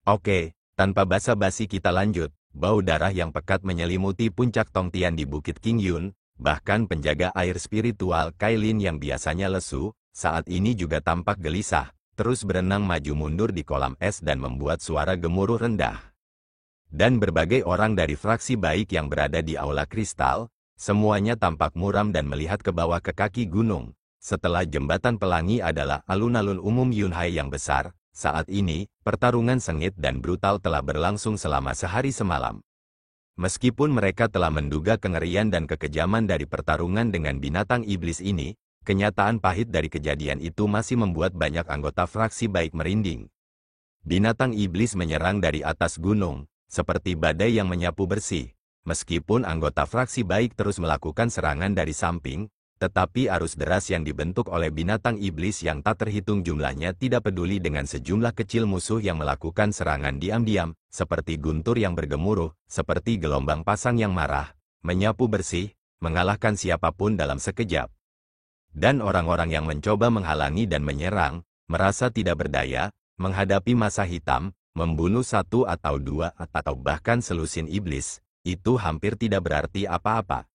Oke, tanpa basa-basi kita lanjut. Bau darah yang pekat menyelimuti puncak Tongtian di Bukit Qingyun, bahkan penjaga air spiritual Kailin yang biasanya lesu, saat ini juga tampak gelisah, terus berenang maju mundur di kolam es dan membuat suara gemuruh rendah. Dan berbagai orang dari fraksi baik yang berada di aula kristal, semuanya tampak muram dan melihat ke bawah ke kaki gunung. Setelah jembatan pelangi adalah alun-alun umum Yunhai yang besar, saat ini, pertarungan sengit dan brutal telah berlangsung selama sehari semalam. Meskipun mereka telah menduga kengerian dan kekejaman dari pertarungan dengan binatang iblis ini, kenyataan pahit dari kejadian itu masih membuat banyak anggota fraksi baik merinding. Binatang iblis menyerang dari atas gunung, seperti badai yang menyapu bersih. Meskipun anggota fraksi baik terus melakukan serangan dari samping, tetapi arus deras yang dibentuk oleh binatang iblis yang tak terhitung jumlahnya tidak peduli dengan sejumlah kecil musuh yang melakukan serangan diam-diam, seperti guntur yang bergemuruh, seperti gelombang pasang yang marah, menyapu bersih, mengalahkan siapapun dalam sekejap. Dan orang-orang yang mencoba menghalangi dan menyerang, merasa tidak berdaya, menghadapi masa hitam, membunuh satu atau dua atau bahkan selusin iblis, itu hampir tidak berarti apa-apa.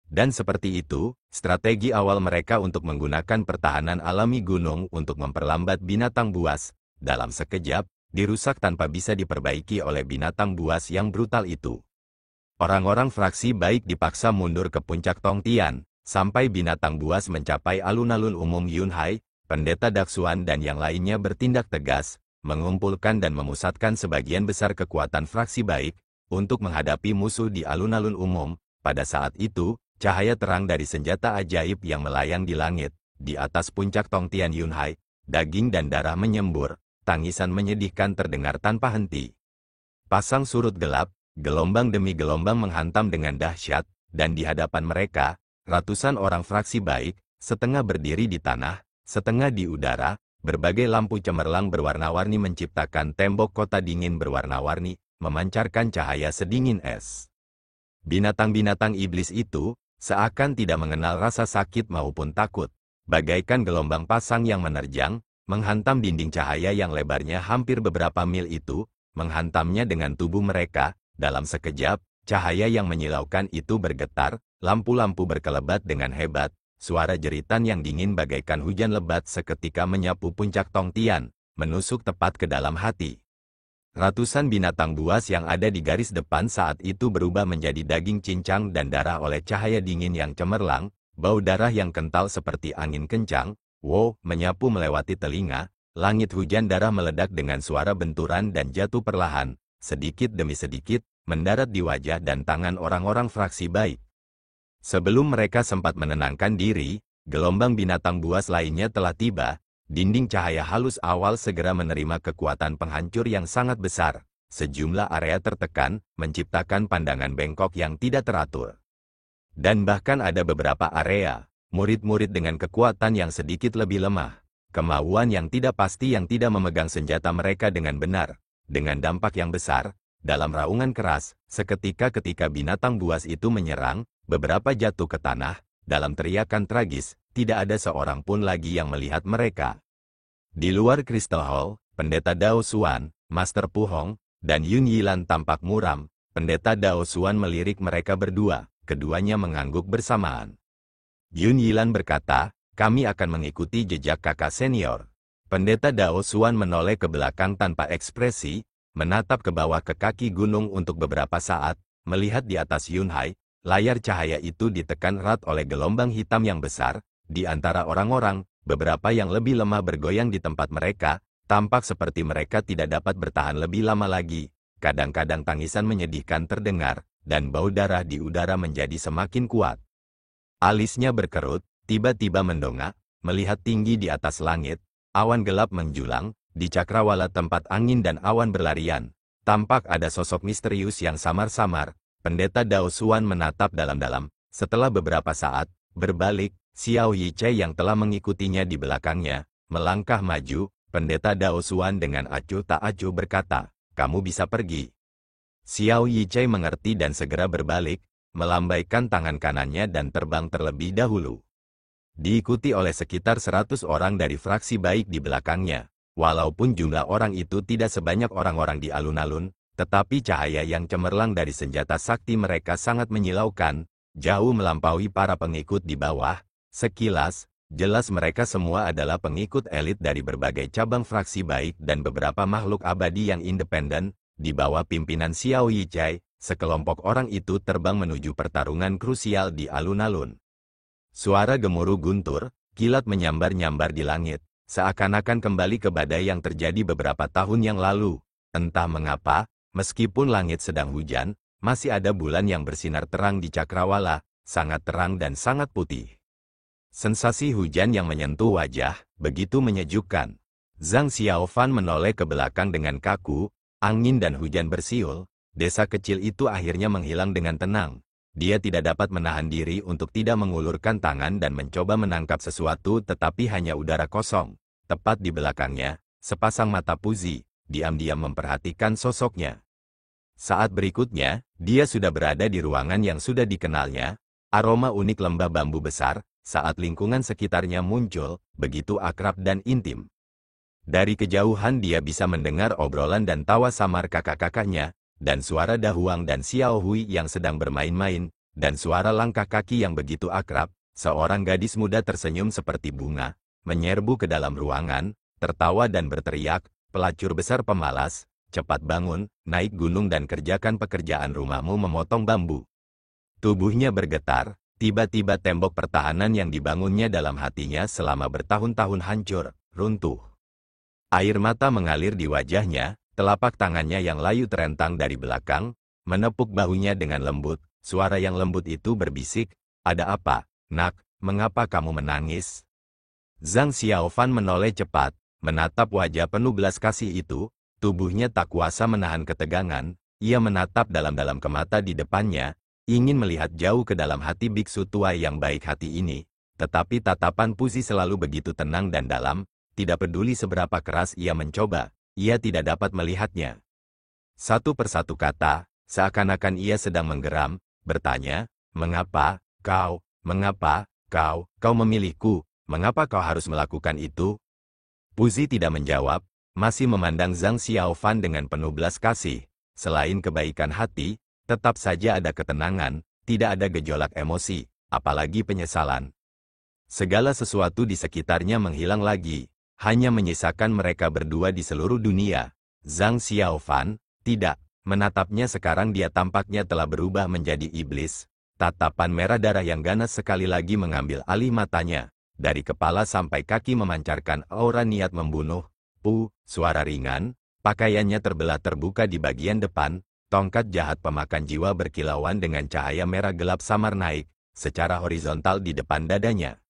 Dan seperti itu, strategi awal mereka untuk menggunakan pertahanan alami gunung untuk memperlambat binatang buas, dalam sekejap, dirusak tanpa bisa diperbaiki oleh binatang buas yang brutal itu. Orang-orang fraksi baik dipaksa mundur ke puncak Tongtian, sampai binatang buas mencapai alun-alun umum Yunhai. Pendeta Daksuan dan yang lainnya bertindak tegas, mengumpulkan dan memusatkan sebagian besar kekuatan fraksi baik, untuk menghadapi musuh di alun-alun umum. Pada saat itu, cahaya terang dari senjata ajaib yang melayang di langit, di atas puncak Tongtian Yunhai, daging dan darah menyembur, tangisan menyedihkan terdengar tanpa henti. Pasang surut gelap, gelombang demi gelombang menghantam dengan dahsyat, dan di hadapan mereka, ratusan orang fraksi baik, setengah berdiri di tanah, setengah di udara, berbagai lampu cemerlang berwarna-warni menciptakan tembok kota dingin berwarna-warni, memancarkan cahaya sedingin es. Binatang-binatang iblis itu, seakan tidak mengenal rasa sakit maupun takut, bagaikan gelombang pasang yang menerjang, menghantam dinding cahaya yang lebarnya hampir beberapa mil itu, menghantamnya dengan tubuh mereka. Dalam sekejap, cahaya yang menyilaukan itu bergetar, lampu-lampu berkelebat dengan hebat, suara jeritan yang dingin bagaikan hujan lebat seketika menyapu puncak Tongtian, menusuk tepat ke dalam hati. Ratusan binatang buas yang ada di garis depan saat itu berubah menjadi daging cincang dan darah oleh cahaya dingin yang cemerlang, bau darah yang kental seperti angin kencang, menyapu melewati telinga, langit hujan darah meledak dengan suara benturan dan jatuh perlahan, sedikit demi sedikit, mendarat di wajah dan tangan orang-orang fraksi baik. Sebelum mereka sempat menenangkan diri, gelombang binatang buas lainnya telah tiba. Dinding cahaya halus awal segera menerima kekuatan penghancur yang sangat besar. Sejumlah area tertekan, menciptakan pandangan bengkok yang tidak teratur. Dan bahkan ada beberapa area, murid-murid dengan kekuatan yang sedikit lebih lemah. Kemauan yang tidak pasti yang tidak memegang senjata mereka dengan benar. Dengan dampak yang besar, dalam raungan keras, seketika ketika binatang buas itu menyerang, beberapa jatuh ke tanah, dalam teriakan tragis. Tidak ada seorang pun lagi yang melihat mereka. Di luar Crystal Hall, Pendeta Dao Xuan, Master Pu Hong, dan Yun Yilan tampak muram. Pendeta Dao Xuan melirik mereka berdua, keduanya mengangguk bersamaan. Yun Yilan berkata, kami akan mengikuti jejak kakak senior. Pendeta Dao Xuan menoleh ke belakang tanpa ekspresi, menatap ke bawah ke kaki gunung untuk beberapa saat, melihat di atas Yunhai, layar cahaya itu ditekan erat oleh gelombang hitam yang besar. Di antara orang-orang, beberapa yang lebih lemah bergoyang di tempat mereka, tampak seperti mereka tidak dapat bertahan lebih lama lagi. Kadang-kadang tangisan menyedihkan terdengar, dan bau darah di udara menjadi semakin kuat. Alisnya berkerut, tiba-tiba mendongak, melihat tinggi di atas langit, awan gelap menjulang, di cakrawala tempat angin dan awan berlarian. Tampak ada sosok misterius yang samar-samar. Pendeta Dao Xuan menatap dalam-dalam, setelah beberapa saat, berbalik. Xiao Yichai yang telah mengikutinya di belakangnya, melangkah maju. Pendeta Dao Xuan dengan acuh tak acuh berkata, kamu bisa pergi. Xiao Yichai mengerti dan segera berbalik, melambaikan tangan kanannya dan terbang terlebih dahulu. Diikuti oleh sekitar 100 orang dari fraksi baik di belakangnya. Walaupun jumlah orang itu tidak sebanyak orang-orang di alun-alun, tetapi cahaya yang cemerlang dari senjata sakti mereka sangat menyilaukan, jauh melampaui para pengikut di bawah. Sekilas, jelas mereka semua adalah pengikut elit dari berbagai cabang fraksi baik dan beberapa makhluk abadi yang independen. Di bawah pimpinan Xiao Yichai, sekelompok orang itu terbang menuju pertarungan krusial di alun-alun. Suara gemuruh guntur, kilat menyambar-nyambar di langit, seakan-akan kembali ke badai yang terjadi beberapa tahun yang lalu. Entah mengapa, meskipun langit sedang hujan, masih ada bulan yang bersinar terang di cakrawala, sangat terang dan sangat putih. Sensasi hujan yang menyentuh wajah, begitu menyejukkan. Zhang Xiaofan menoleh ke belakang dengan kaku, angin dan hujan bersiul, desa kecil itu akhirnya menghilang dengan tenang. Dia tidak dapat menahan diri untuk tidak mengulurkan tangan dan mencoba menangkap sesuatu tetapi hanya udara kosong. Tepat di belakangnya, sepasang mata Puzi, diam-diam memperhatikan sosoknya. Saat berikutnya, dia sudah berada di ruangan yang sudah dikenalnya. Aroma unik lembah bambu besar, saat lingkungan sekitarnya muncul, begitu akrab dan intim. Dari kejauhan dia bisa mendengar obrolan dan tawa samar kakak-kakaknya, dan suara Dahuang dan Xiao Hui yang sedang bermain-main, dan suara langkah kaki yang begitu akrab. Seorang gadis muda tersenyum seperti bunga, menyerbu ke dalam ruangan, tertawa dan berteriak, "Pelacur besar pemalas, cepat bangun, naik gunung dan kerjakan pekerjaan rumahmu memotong bambu." Tubuhnya bergetar, tiba-tiba tembok pertahanan yang dibangunnya dalam hatinya selama bertahun-tahun hancur, runtuh. Air mata mengalir di wajahnya. Telapak tangannya yang layu terentang dari belakang, menepuk bahunya dengan lembut. Suara yang lembut itu berbisik, "Ada apa, nak? Mengapa kamu menangis?" Zhang Xiaofan menoleh cepat, menatap wajah penuh belas kasih itu. Tubuhnya tak kuasa menahan ketegangan. Ia menatap dalam-dalam ke mata di depannya, ingin melihat jauh ke dalam hati biksu tua yang baik hati ini. Tetapi tatapan Puzi selalu begitu tenang dan dalam, tidak peduli seberapa keras ia mencoba. Ia tidak dapat melihatnya. Satu persatu kata, seakan-akan ia sedang menggeram, bertanya, mengapa kau memilihku, mengapa kau harus melakukan itu?" Puzi tidak menjawab, masih memandang Zhang Xiaofan dengan penuh belas kasih. Selain kebaikan hati, tetap saja ada ketenangan, tidak ada gejolak emosi, apalagi penyesalan. Segala sesuatu di sekitarnya menghilang lagi. Hanya menyisakan mereka berdua di seluruh dunia. Zhang Xiaofan, tidak, menatapnya sekarang dia tampaknya telah berubah menjadi iblis. Tatapan merah darah yang ganas sekali lagi mengambil alih matanya. Dari kepala sampai kaki memancarkan aura niat membunuh. Suara ringan, pakaiannya terbelah terbuka di bagian depan, tongkat jahat pemakan jiwa berkilauan dengan cahaya merah gelap samar naik, secara horizontal di depan dadanya.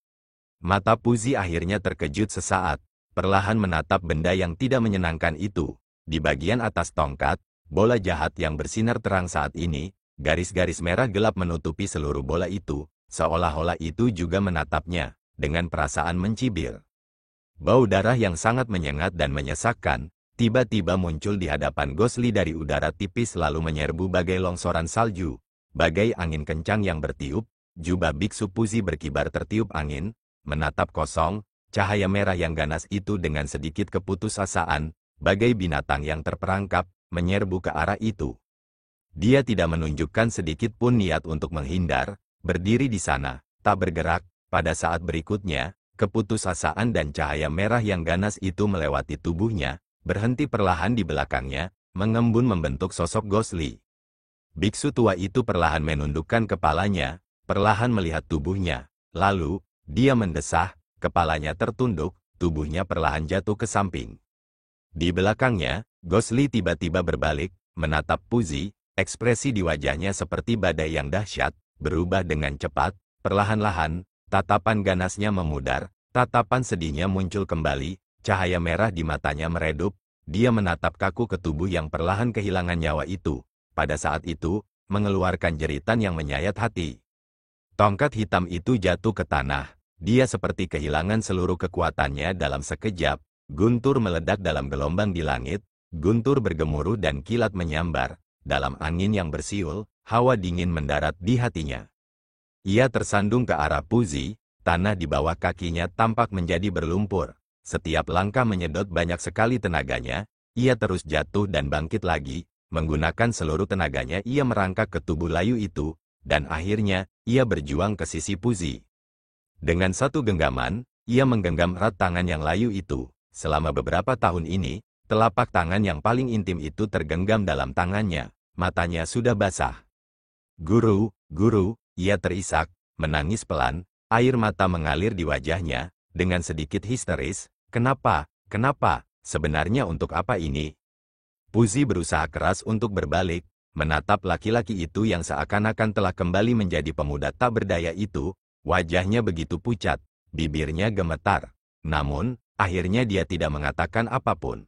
Mata Puzi akhirnya terkejut sesaat. Perlahan menatap benda yang tidak menyenangkan itu. Di bagian atas tongkat, bola jahat yang bersinar terang saat ini, garis-garis merah gelap menutupi seluruh bola itu, seolah-olah itu juga menatapnya, dengan perasaan mencibir. Bau darah yang sangat menyengat dan menyesakkan, tiba-tiba muncul di hadapan Gosli dari udara tipis lalu menyerbu bagai longsoran salju, bagai angin kencang yang bertiup. Jubah biksu Puzi berkibar tertiup angin, menatap kosong. Cahaya merah yang ganas itu dengan sedikit keputusasaan, bagai binatang yang terperangkap, menyerbu ke arah itu. Dia tidak menunjukkan sedikit pun niat untuk menghindar, berdiri di sana, tak bergerak. Pada saat berikutnya, keputusasaan dan cahaya merah yang ganas itu melewati tubuhnya, berhenti perlahan di belakangnya, mengembun membentuk sosok Gosli. Biksu tua itu perlahan menundukkan kepalanya, perlahan melihat tubuhnya, lalu, dia mendesah. Kepalanya tertunduk, tubuhnya perlahan jatuh ke samping. Di belakangnya, Gosli tiba-tiba berbalik, menatap Puzi, ekspresi di wajahnya seperti badai yang dahsyat, berubah dengan cepat, perlahan-lahan, tatapan ganasnya memudar, tatapan sedihnya muncul kembali, cahaya merah di matanya meredup, dia menatap kaku ke tubuh yang perlahan kehilangan nyawa itu, pada saat itu, mengeluarkan jeritan yang menyayat hati. Tongkat hitam itu jatuh ke tanah. Dia seperti kehilangan seluruh kekuatannya dalam sekejap. Guntur meledak dalam gelombang di langit, guntur bergemuruh dan kilat menyambar. Dalam angin yang bersiul, hawa dingin mendarat di hatinya. Ia tersandung ke arah Puzi, tanah di bawah kakinya tampak menjadi berlumpur. Setiap langkah menyedot banyak sekali tenaganya, ia terus jatuh dan bangkit lagi, menggunakan seluruh tenaganya ia merangkak ke tubuh layu itu, dan akhirnya, ia berjuang ke sisi Puzi. Dengan satu genggaman, ia menggenggam erat tangan yang layu itu. Selama beberapa tahun ini, telapak tangan yang paling intim itu tergenggam dalam tangannya, matanya sudah basah. Guru, guru, ia terisak, menangis pelan, air mata mengalir di wajahnya, dengan sedikit histeris. Kenapa, kenapa, sebenarnya untuk apa ini? Puzi berusaha keras untuk berbalik, menatap laki-laki itu yang seakan-akan telah kembali menjadi pemuda tak berdaya itu, wajahnya begitu pucat, bibirnya gemetar. Namun, akhirnya dia tidak mengatakan apapun.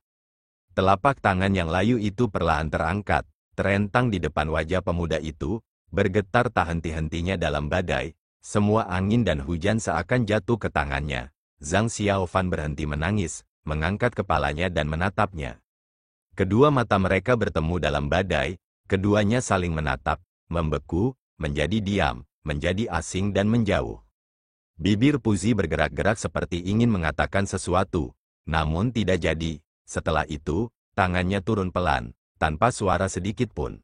Telapak tangan yang layu itu perlahan terangkat, terentang di depan wajah pemuda itu, bergetar tak henti-hentinya dalam badai, semua angin dan hujan seakan jatuh ke tangannya. Zhang Xiaofan berhenti menangis, mengangkat kepalanya dan menatapnya. Kedua mata mereka bertemu dalam badai, keduanya saling menatap, membeku, menjadi diam, menjadi asing dan menjauh. Bibir Puzi bergerak-gerak seperti ingin mengatakan sesuatu, namun tidak jadi. Setelah itu, tangannya turun pelan, tanpa suara sedikit pun.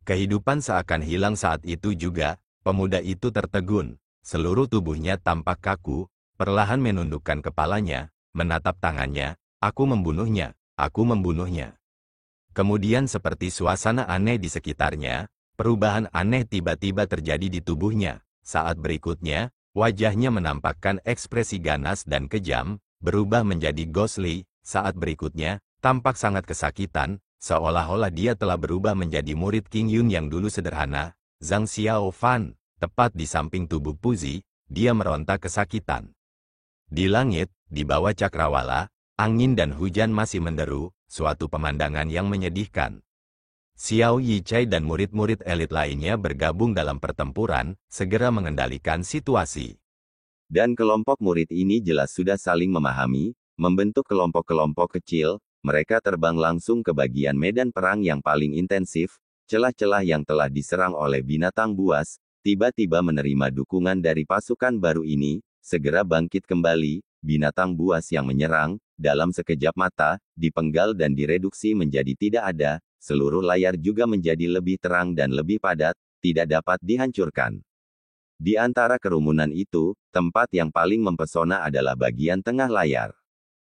Kehidupan seakan hilang saat itu juga, pemuda itu tertegun, seluruh tubuhnya tampak kaku, perlahan menundukkan kepalanya, menatap tangannya, aku membunuhnya, aku membunuhnya. Kemudian seperti suasana aneh di sekitarnya, perubahan aneh tiba-tiba terjadi di tubuhnya. Saat berikutnya, wajahnya menampakkan ekspresi ganas dan kejam, berubah menjadi ghostly. Saat berikutnya, tampak sangat kesakitan, seolah-olah dia telah berubah menjadi murid King Yun yang dulu sederhana. Zhang Xiaofan, tepat di samping tubuh Puzi, dia meronta kesakitan. Di langit, di bawah cakrawala, angin dan hujan masih menderu, suatu pemandangan yang menyedihkan. Xiao Yichai dan murid-murid elit lainnya bergabung dalam pertempuran, segera mengendalikan situasi. Dan kelompok murid ini jelas sudah saling memahami, membentuk kelompok-kelompok kecil, mereka terbang langsung ke bagian medan perang yang paling intensif, celah-celah yang telah diserang oleh binatang buas, tiba-tiba menerima dukungan dari pasukan baru ini, segera bangkit kembali, binatang buas yang menyerang, dalam sekejap mata, dipenggal dan direduksi menjadi tidak ada, seluruh layar juga menjadi lebih terang dan lebih padat, tidak dapat dihancurkan. Di antara kerumunan itu, tempat yang paling mempesona adalah bagian tengah layar.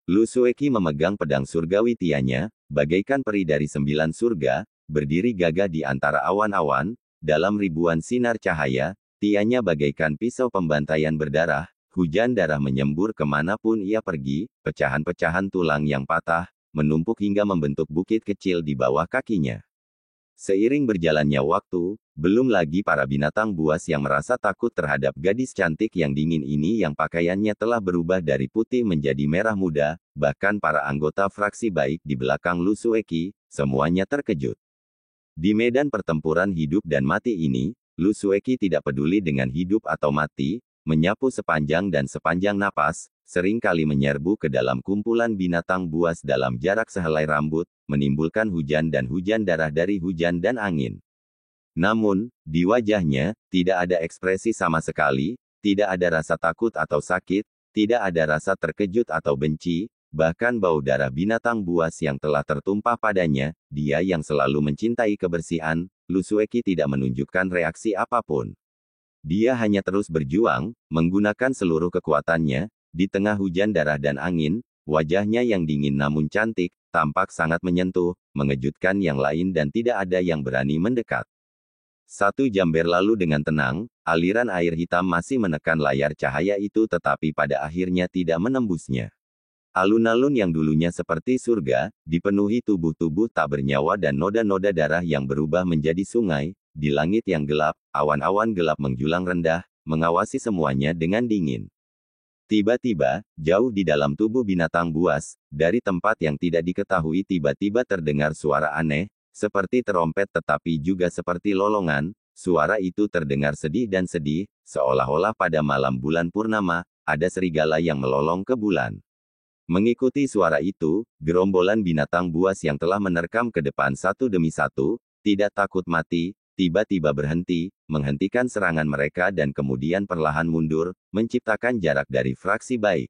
Lu Sueki memegang pedang surgawi tianya, bagaikan peri dari 9 surga, berdiri gagah di antara awan-awan, dalam ribuan sinar cahaya, tianya bagaikan pisau pembantaian berdarah, hujan darah menyembur kemanapun ia pergi, pecahan-pecahan tulang yang patah, menumpuk hingga membentuk bukit kecil di bawah kakinya. Seiring berjalannya waktu, belum lagi para binatang buas yang merasa takut terhadap gadis cantik yang dingin ini yang pakaiannya telah berubah dari putih menjadi merah muda, bahkan para anggota fraksi baik di belakang Lu Sueki, semuanya terkejut. Di medan pertempuran hidup dan mati ini, Lu Sueki tidak peduli dengan hidup atau mati, menyapu sepanjang dan sepanjang napas, seringkali menyerbu ke dalam kumpulan binatang buas dalam jarak sehelai rambut, menimbulkan hujan dan hujan darah dari hujan dan angin. Namun, di wajahnya, tidak ada ekspresi sama sekali, tidak ada rasa takut atau sakit, tidak ada rasa terkejut atau benci, bahkan bau darah binatang buas yang telah tertumpah padanya, dia yang selalu mencintai kebersihan, Lu Sueki tidak menunjukkan reaksi apapun. Dia hanya terus berjuang, menggunakan seluruh kekuatannya, di tengah hujan darah dan angin, wajahnya yang dingin namun cantik, tampak sangat menyentuh, mengejutkan yang lain dan tidak ada yang berani mendekat. 1 jam berlalu dengan tenang, aliran air hitam masih menekan layar cahaya itu tetapi pada akhirnya tidak menembusnya. Alun-alun yang dulunya seperti surga, dipenuhi tubuh-tubuh tak bernyawa dan noda-noda darah yang berubah menjadi sungai. Di langit yang gelap, awan-awan gelap menjulang rendah, mengawasi semuanya dengan dingin. Tiba-tiba, jauh di dalam tubuh binatang buas, dari tempat yang tidak diketahui tiba-tiba terdengar suara aneh, seperti terompet tetapi juga seperti lolongan. Suara itu terdengar sedih dan sedih, seolah-olah pada malam bulan purnama, ada serigala yang melolong ke bulan. Mengikuti suara itu, gerombolan binatang buas yang telah menerkam ke depan satu demi satu, tidak takut mati, tiba-tiba berhenti, menghentikan serangan mereka dan kemudian perlahan mundur, menciptakan jarak dari fraksi baik.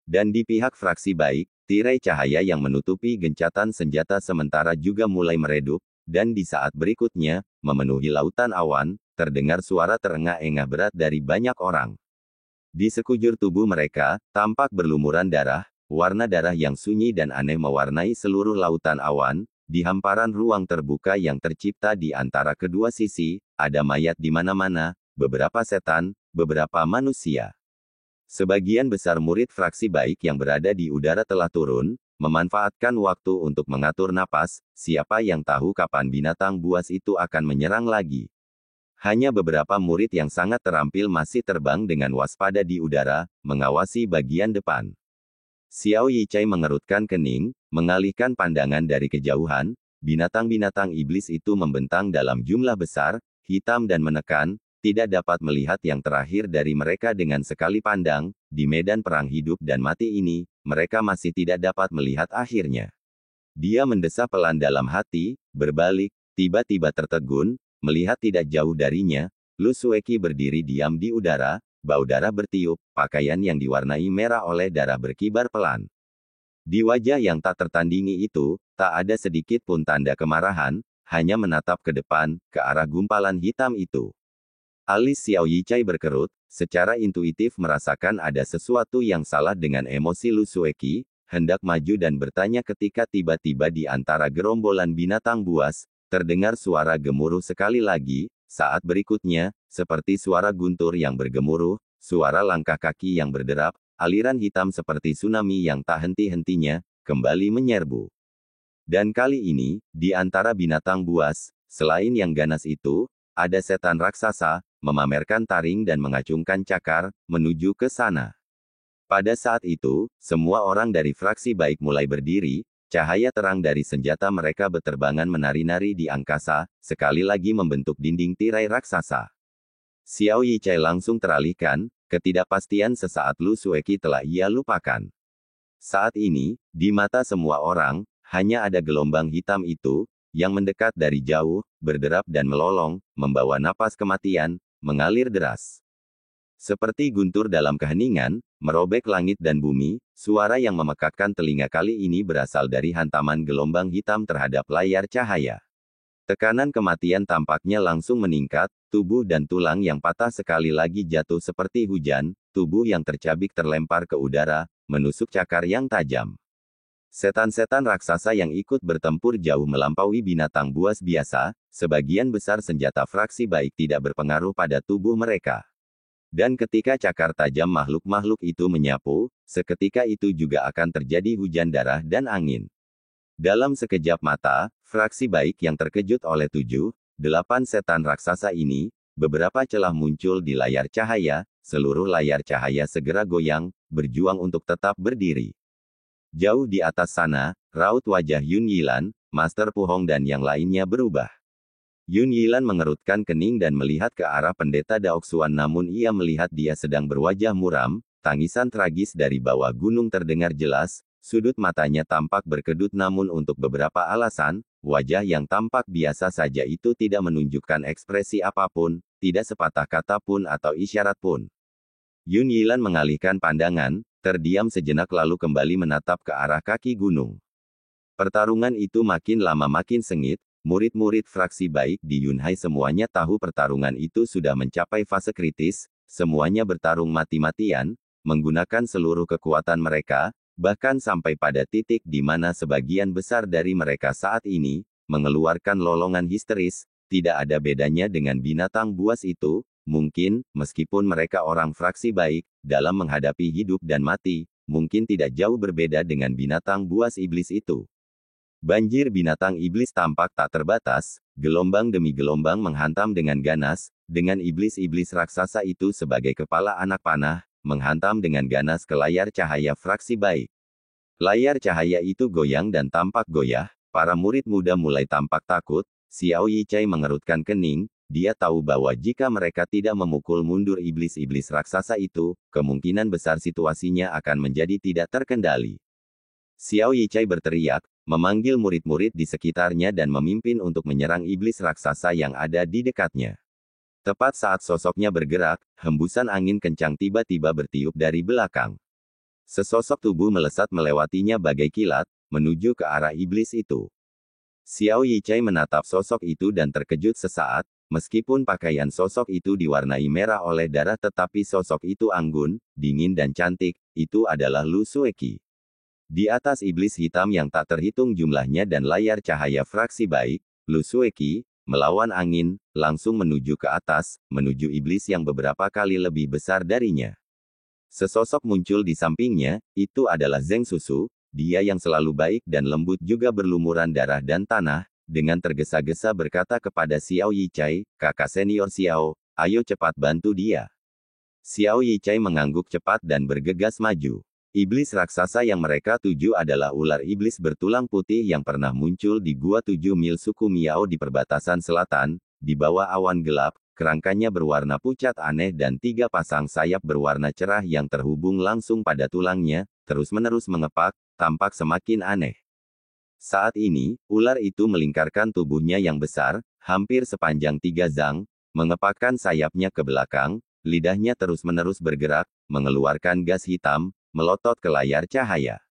Dan di pihak fraksi baik, tirai cahaya yang menutupi gencatan senjata sementara juga mulai meredup, dan di saat berikutnya, memenuhi lautan awan, terdengar suara terengah-engah berat dari banyak orang. Di sekujur tubuh mereka, tampak berlumuran darah, warna darah yang sunyi dan aneh mewarnai seluruh lautan awan. Di hamparan ruang terbuka yang tercipta di antara kedua sisi, ada mayat di mana-mana, beberapa setan, beberapa manusia. Sebagian besar murid fraksi baik yang berada di udara telah turun, memanfaatkan waktu untuk mengatur napas, siapa yang tahu kapan binatang buas itu akan menyerang lagi. Hanya beberapa murid yang sangat terampil masih terbang dengan waspada di udara, mengawasi bagian depan. Xiao Yichai mengerutkan kening, mengalihkan pandangan dari kejauhan, binatang-binatang iblis itu membentang dalam jumlah besar, hitam dan menekan, tidak dapat melihat yang terakhir dari mereka dengan sekali pandang, di medan perang hidup dan mati ini, mereka masih tidak dapat melihat akhirnya. Dia mendesah pelan dalam hati, berbalik, tiba-tiba tertegun, melihat tidak jauh darinya, Lu Sueki berdiri diam di udara, bau darah bertiup, pakaian yang diwarnai merah oleh darah berkibar pelan. Di wajah yang tak tertandingi itu, tak ada sedikit pun tanda kemarahan, hanya menatap ke depan, ke arah gumpalan hitam itu. Alis Xiao Yichai berkerut, secara intuitif merasakan ada sesuatu yang salah dengan emosi Lu Sueki, hendak maju dan bertanya ketika tiba-tiba di antara gerombolan binatang buas, terdengar suara gemuruh sekali lagi. Saat berikutnya, seperti suara guntur yang bergemuruh, suara langkah kaki yang berderap, aliran hitam seperti tsunami yang tak henti-hentinya, kembali menyerbu. Dan kali ini, di antara binatang buas, selain yang ganas itu, ada setan raksasa, memamerkan taring dan mengacungkan cakar, menuju ke sana. Pada saat itu, semua orang dari fraksi baik mulai berdiri, cahaya terang dari senjata mereka beterbangan menari-nari di angkasa, sekali lagi membentuk dinding tirai raksasa. Xiao Yichai langsung teralihkan, ketidakpastian sesaat Lu Sueki telah ia lupakan. Saat ini, di mata semua orang, hanya ada gelombang hitam itu, yang mendekat dari jauh, berderap dan melolong, membawa napas kematian, mengalir deras. Seperti guntur dalam keheningan, merobek langit dan bumi, suara yang memekakkan telinga kali ini berasal dari hantaman gelombang hitam terhadap layar cahaya. Tekanan kematian tampaknya langsung meningkat, tubuh dan tulang yang patah sekali lagi jatuh seperti hujan, tubuh yang tercabik terlempar ke udara, menusuk cakar yang tajam. Setan-setan raksasa yang ikut bertempur jauh melampaui binatang buas biasa, sebagian besar senjata fraksi baik tidak berpengaruh pada tubuh mereka. Dan ketika cakar tajam makhluk-makhluk itu menyapu, seketika itu juga akan terjadi hujan darah dan angin. Dalam sekejap mata, fraksi baik yang terkejut oleh 7-8 setan raksasa ini, beberapa celah muncul di layar cahaya, seluruh layar cahaya segera goyang, berjuang untuk tetap berdiri. Jauh di atas sana, raut wajah Yun Yilan, Master Pu Hong dan yang lainnya berubah. Yun Yilan mengerutkan kening dan melihat ke arah pendeta Daoxuan namun ia melihat dia sedang berwajah muram, tangisan tragis dari bawah gunung terdengar jelas, sudut matanya tampak berkedut namun untuk beberapa alasan, wajah yang tampak biasa saja itu tidak menunjukkan ekspresi apapun, tidak sepatah kata pun atau isyarat pun. Yun Yilan mengalihkan pandangan, terdiam sejenak lalu kembali menatap ke arah kaki gunung. Pertarungan itu makin lama makin sengit. Murid-murid fraksi baik di Yunhai semuanya tahu pertarungan itu sudah mencapai fase kritis, semuanya bertarung mati-matian, menggunakan seluruh kekuatan mereka, bahkan sampai pada titik di mana sebagian besar dari mereka saat ini, mengeluarkan lolongan histeris, tidak ada bedanya dengan binatang buas itu, mungkin, meskipun mereka orang fraksi baik, dalam menghadapi hidup dan mati, mungkin tidak jauh berbeda dengan binatang buas iblis itu. Banjir binatang iblis tampak tak terbatas, gelombang demi gelombang menghantam dengan ganas, dengan iblis-iblis raksasa itu sebagai kepala anak panah, menghantam dengan ganas ke layar cahaya fraksi baik. Layar cahaya itu goyang dan tampak goyah, para murid muda mulai tampak takut, Xiao Yichai mengerutkan kening, dia tahu bahwa jika mereka tidak memukul mundur iblis-iblis raksasa itu, kemungkinan besar situasinya akan menjadi tidak terkendali. Xiao Yichai berteriak, memanggil murid-murid di sekitarnya dan memimpin untuk menyerang iblis raksasa yang ada di dekatnya. Tepat saat sosoknya bergerak, hembusan angin kencang tiba-tiba bertiup dari belakang. Sesosok tubuh melesat melewatinya bagai kilat, menuju ke arah iblis itu. Xiao Yichai menatap sosok itu dan terkejut sesaat, meskipun pakaian sosok itu diwarnai merah oleh darah tetapi sosok itu anggun, dingin dan cantik, itu adalah Lu Sueki. Di atas iblis hitam yang tak terhitung jumlahnya dan layar cahaya fraksi baik, Lu Sueki, melawan angin, langsung menuju ke atas, menuju iblis yang beberapa kali lebih besar darinya. Sesosok muncul di sampingnya, itu adalah Zheng Susu, dia yang selalu baik dan lembut juga berlumuran darah dan tanah, dengan tergesa-gesa berkata kepada Xiao Yichai, kakak senior Xiao, ayo cepat bantu dia. Xiao Yichai mengangguk cepat dan bergegas maju. Iblis raksasa yang mereka tuju adalah ular iblis bertulang putih yang pernah muncul di Gua 7 Mil suku Miao di perbatasan selatan, di bawah awan gelap. Kerangkanya berwarna pucat aneh dan 3 pasang sayap berwarna cerah yang terhubung langsung pada tulangnya, terus-menerus mengepak, tampak semakin aneh. Saat ini, ular itu melingkarkan tubuhnya yang besar, hampir sepanjang 3 zang, mengepakkan sayapnya ke belakang, lidahnya terus-menerus bergerak, mengeluarkan gas hitam, melotot ke layar cahaya.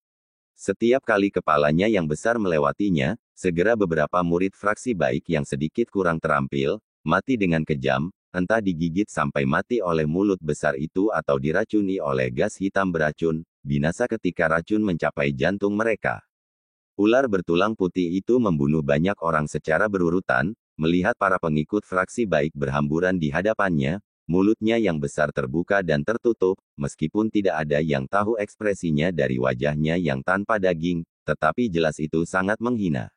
Setiap kali kepalanya yang besar melewatinya, segera beberapa murid fraksi baik yang sedikit kurang terampil, mati dengan kejam, entah digigit sampai mati oleh mulut besar itu atau diracuni oleh gas hitam beracun, binasa ketika racun mencapai jantung mereka. Ular bertulang putih itu membunuh banyak orang secara berurutan, melihat para pengikut fraksi baik berhamburan di hadapannya, mulutnya yang besar terbuka dan tertutup, meskipun tidak ada yang tahu ekspresinya dari wajahnya yang tanpa daging, tetapi jelas itu sangat menghina.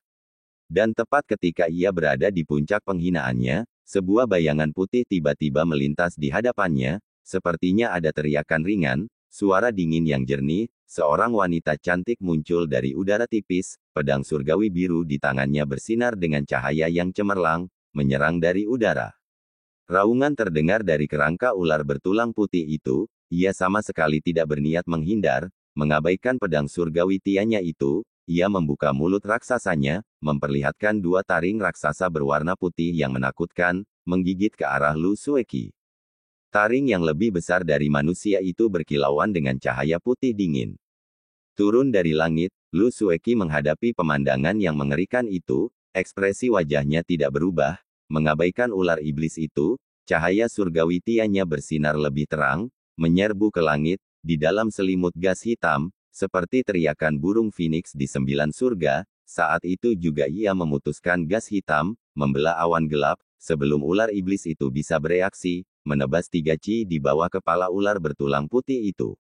Dan tepat ketika ia berada di puncak penghinaannya, sebuah bayangan putih tiba-tiba melintas di hadapannya, sepertinya ada teriakan ringan, suara dingin yang jernih, seorang wanita cantik muncul dari udara tipis, pedang surgawi biru di tangannya bersinar dengan cahaya yang cemerlang, menyerang dari udara. Raungan terdengar dari kerangka ular bertulang putih itu, ia sama sekali tidak berniat menghindar, mengabaikan pedang surgawi tianya itu. Ia membuka mulut raksasanya, memperlihatkan 2 taring raksasa berwarna putih yang menakutkan, menggigit ke arah Lu Sueki. Taring yang lebih besar dari manusia itu berkilauan dengan cahaya putih dingin. Turun dari langit, Lu Sueki menghadapi pemandangan yang mengerikan itu, ekspresi wajahnya tidak berubah, mengabaikan ular iblis itu, cahaya surgawi tianya bersinar lebih terang, menyerbu ke langit, di dalam selimut gas hitam, seperti teriakan burung phoenix di 9 surga, saat itu juga ia memutuskan gas hitam, membelah awan gelap, sebelum ular iblis itu bisa bereaksi, menebas 3 ci di bawah kepala ular bertulang putih itu.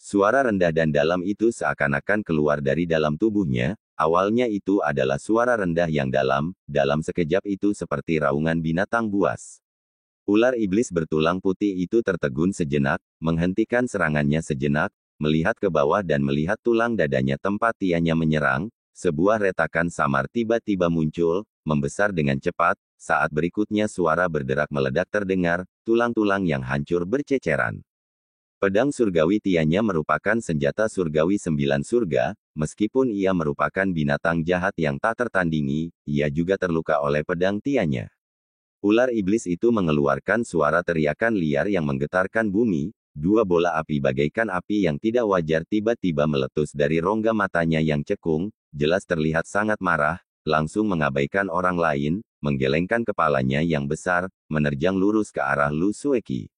Suara rendah dan dalam itu seakan-akan keluar dari dalam tubuhnya, awalnya itu adalah suara rendah yang dalam sekejap itu seperti raungan binatang buas. Ular iblis bertulang putih itu tertegun sejenak, menghentikan serangannya sejenak, melihat ke bawah dan melihat tulang dadanya tempat tianya menyerang, sebuah retakan samar tiba-tiba muncul, membesar dengan cepat, saat berikutnya suara berderak meledak terdengar, tulang-tulang yang hancur berceceran. Pedang surgawi tianya merupakan senjata surgawi 9 surga, meskipun ia merupakan binatang jahat yang tak tertandingi, ia juga terluka oleh pedang tianya. Ular iblis itu mengeluarkan suara teriakan liar yang menggetarkan bumi. 2 bola api bagaikan api yang tidak wajar tiba-tiba meletus dari rongga matanya yang cekung, jelas terlihat sangat marah, langsung mengabaikan orang lain, menggelengkan kepalanya yang besar, menerjang lurus ke arah Lu Sueki.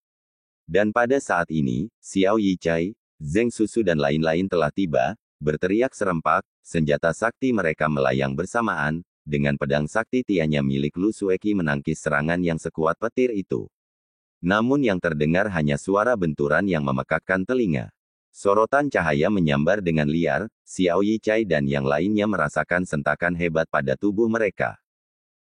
Dan pada saat ini, Xiao Yichai, Zheng Susu dan lain-lain telah tiba, berteriak serempak, senjata sakti mereka melayang bersamaan, dengan pedang sakti tianya milik Lu Sueki menangkis serangan yang sekuat petir itu. Namun yang terdengar hanya suara benturan yang memekakkan telinga. Sorotan cahaya menyambar dengan liar, Xiao Yichai dan yang lainnya merasakan sentakan hebat pada tubuh mereka.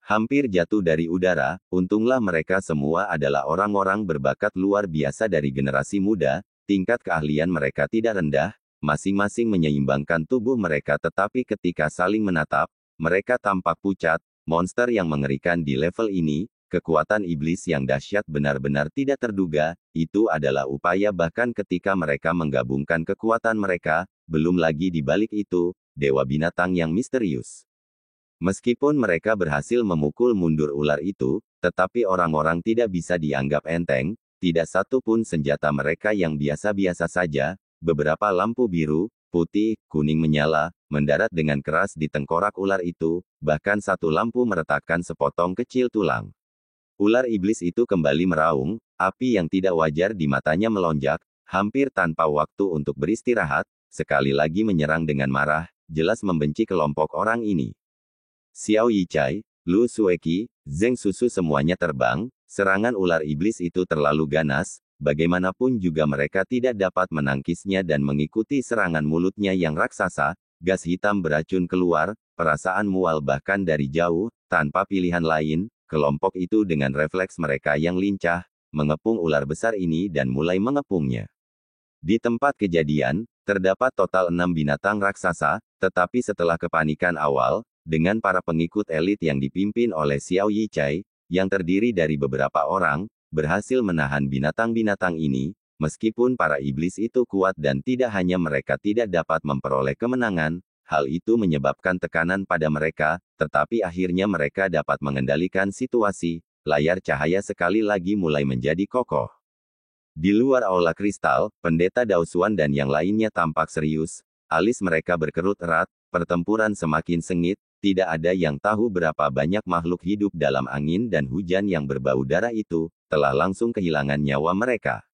Hampir jatuh dari udara, untunglah mereka semua adalah orang-orang berbakat luar biasa dari generasi muda, tingkat keahlian mereka tidak rendah, masing-masing menyeimbangkan tubuh mereka tetapi ketika saling menatap, mereka tampak pucat, monster yang mengerikan di level ini. Kekuatan iblis yang dahsyat benar-benar tidak terduga, itu adalah upaya bahkan ketika mereka menggabungkan kekuatan mereka, belum lagi di balik itu, dewa binatang yang misterius. Meskipun mereka berhasil memukul mundur ular itu, tetapi orang-orang tidak bisa dianggap enteng, tidak satu pun senjata mereka yang biasa-biasa saja, beberapa lampu biru, putih, kuning menyala, mendarat dengan keras di tengkorak ular itu, bahkan satu lampu meretakkan sepotong kecil tulang. Ular iblis itu kembali meraung, api yang tidak wajar di matanya melonjak, hampir tanpa waktu untuk beristirahat, sekali lagi menyerang dengan marah, jelas membenci kelompok orang ini. Xiao Yichai, Lu Sueki, Zheng Susu semuanya terbang, serangan ular iblis itu terlalu ganas, bagaimanapun juga mereka tidak dapat menangkisnya dan mengikuti serangan mulutnya yang raksasa, gas hitam beracun keluar, perasaan mual bahkan dari jauh, tanpa pilihan lain, kelompok itu dengan refleks mereka yang lincah, mengepung ular besar ini dan mulai mengepungnya. Di tempat kejadian, terdapat total 6 binatang raksasa, tetapi setelah kepanikan awal, dengan para pengikut elit yang dipimpin oleh Xiao Yichai, yang terdiri dari beberapa orang, berhasil menahan binatang-binatang ini, meskipun para iblis itu kuat dan tidak hanya mereka tidak dapat memperoleh kemenangan, hal itu menyebabkan tekanan pada mereka, tetapi akhirnya mereka dapat mengendalikan situasi, layar cahaya sekali lagi mulai menjadi kokoh. Di luar aula kristal, pendeta Daosuan dan yang lainnya tampak serius, alis mereka berkerut erat, pertempuran semakin sengit, tidak ada yang tahu berapa banyak makhluk hidup dalam angin dan hujan yang berbau darah itu, telah langsung kehilangan nyawa mereka.